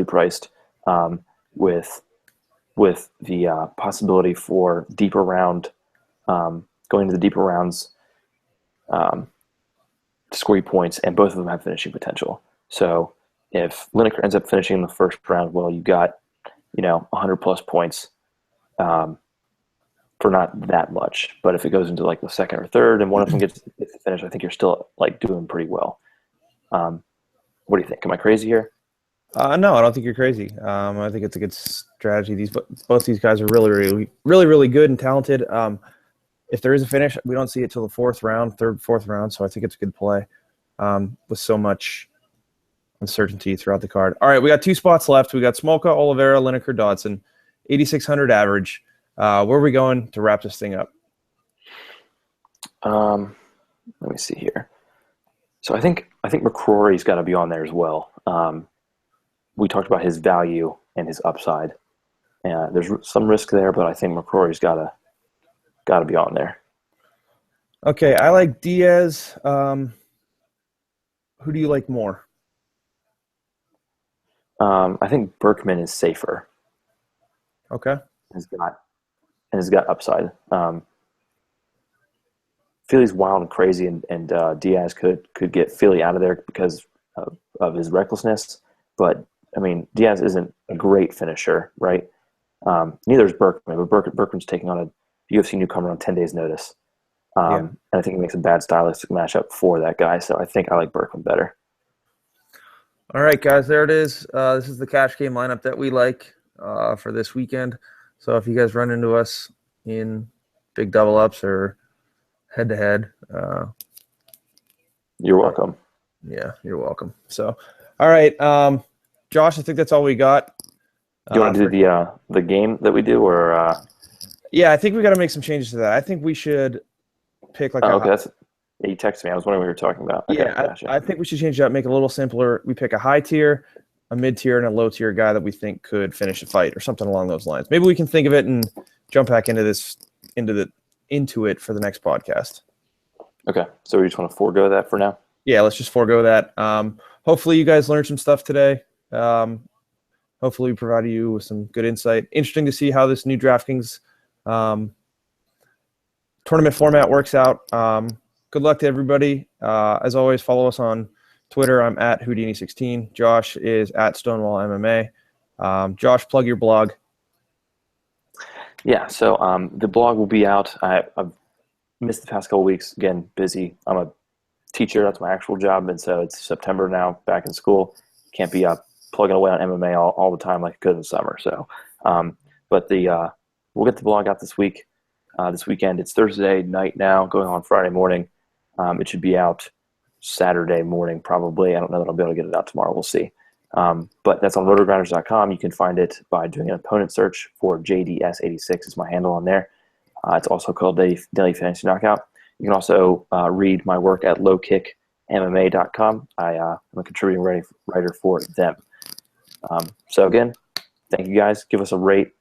priced, with the possibility for deeper round, going to the deeper rounds, to score you points, and both of them have finishing potential. So if Lineker ends up finishing in the first round, well, you got 100 plus points for not that much. But if it goes into like the second or third and one of them gets the finish, I think you're still like doing pretty well. What do you think? Am I crazy here? No, I don't think you're crazy. I think it's a good strategy. Both these guys are really good and talented. if there is a finish, we don't see it till the third, fourth round. So I think it's a good play with so much uncertainty throughout the card. All right, we got 2 spots left. We got Smolka, Oliveira, Lineker, Dodson, 8,600 average. Where are we going to wrap this thing up? Let me see here. So I think McCrory's got to be on there as well. We talked about his value and his upside. There's some risk there, but I think McCrory's got to be on there. Okay, I like Diaz. Who do you like more? I think Berkman is safer. Okay. He's got upside. Philly's wild and crazy, and Diaz could get Philly out of there because of his recklessness. But I mean, Diaz isn't a great finisher, right? Neither is Berkman, but Berkman's taking on a UFC newcomer on 10 days' notice. And I think it makes a bad stylistic matchup for that guy. So I think I like Berkman better. All right, guys, there it is. This is the cash game lineup that we like for this weekend. So if you guys run into us in big double ups or head-to-head, you're welcome. Yeah, you're welcome. So, all right, Josh, I think that's all we got. Do you want to do the game that we do, or? Yeah, I think we got to make some changes to that. I think we should pick like. Okay, you texted me. I was wondering what you were talking about. Okay, yeah, gotcha. I think we should change that, make it a little simpler. We pick a high tier, a mid tier, and a low tier guy that we think could finish a fight or something along those lines. Maybe we can think of it and jump back into it for the next podcast. Okay, so we just want to forego that for now. Yeah, let's just forego that. Hopefully, you guys learned some stuff today. Hopefully, we provided you with some good insight. Interesting to see how this new DraftKings tournament format works out. Good luck to everybody. As always, follow us on Twitter. I'm at Houdini16. Josh is at Stonewall MMA. Josh, plug your blog. Yeah, so the blog will be out. I've missed the past couple of weeks. Again, busy. I'm a teacher. That's my actual job. And so it's September now, back in school. Can't be plugging away on MMA all the time like I could in the summer. So, but we'll get the blog out this week. This weekend. It's Thursday night now, going on Friday morning. It should be out Saturday morning, probably. I don't know that I'll be able to get it out tomorrow. We'll see. But that's on rotogrinders.com. You can find it by doing an opponent search for JDS86 is my handle on there. It's also called Daily Fantasy Knockout. You can also read my work at lowkickmma.com. I'm a contributing writer for them. So again, thank you guys. Give us a rate,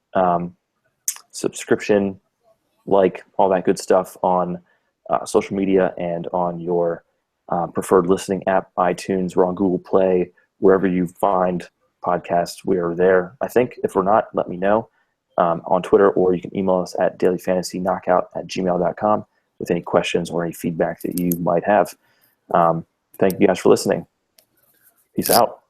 subscription, like, all that good stuff on social media and on your preferred listening app, iTunes. We're on Google Play, wherever you find podcasts, we are there. I think if we're not, let me know on Twitter, or you can email us at dailyfantasyknockout@gmail.com with any questions or any feedback that you might have. Thank you guys for listening. Peace out.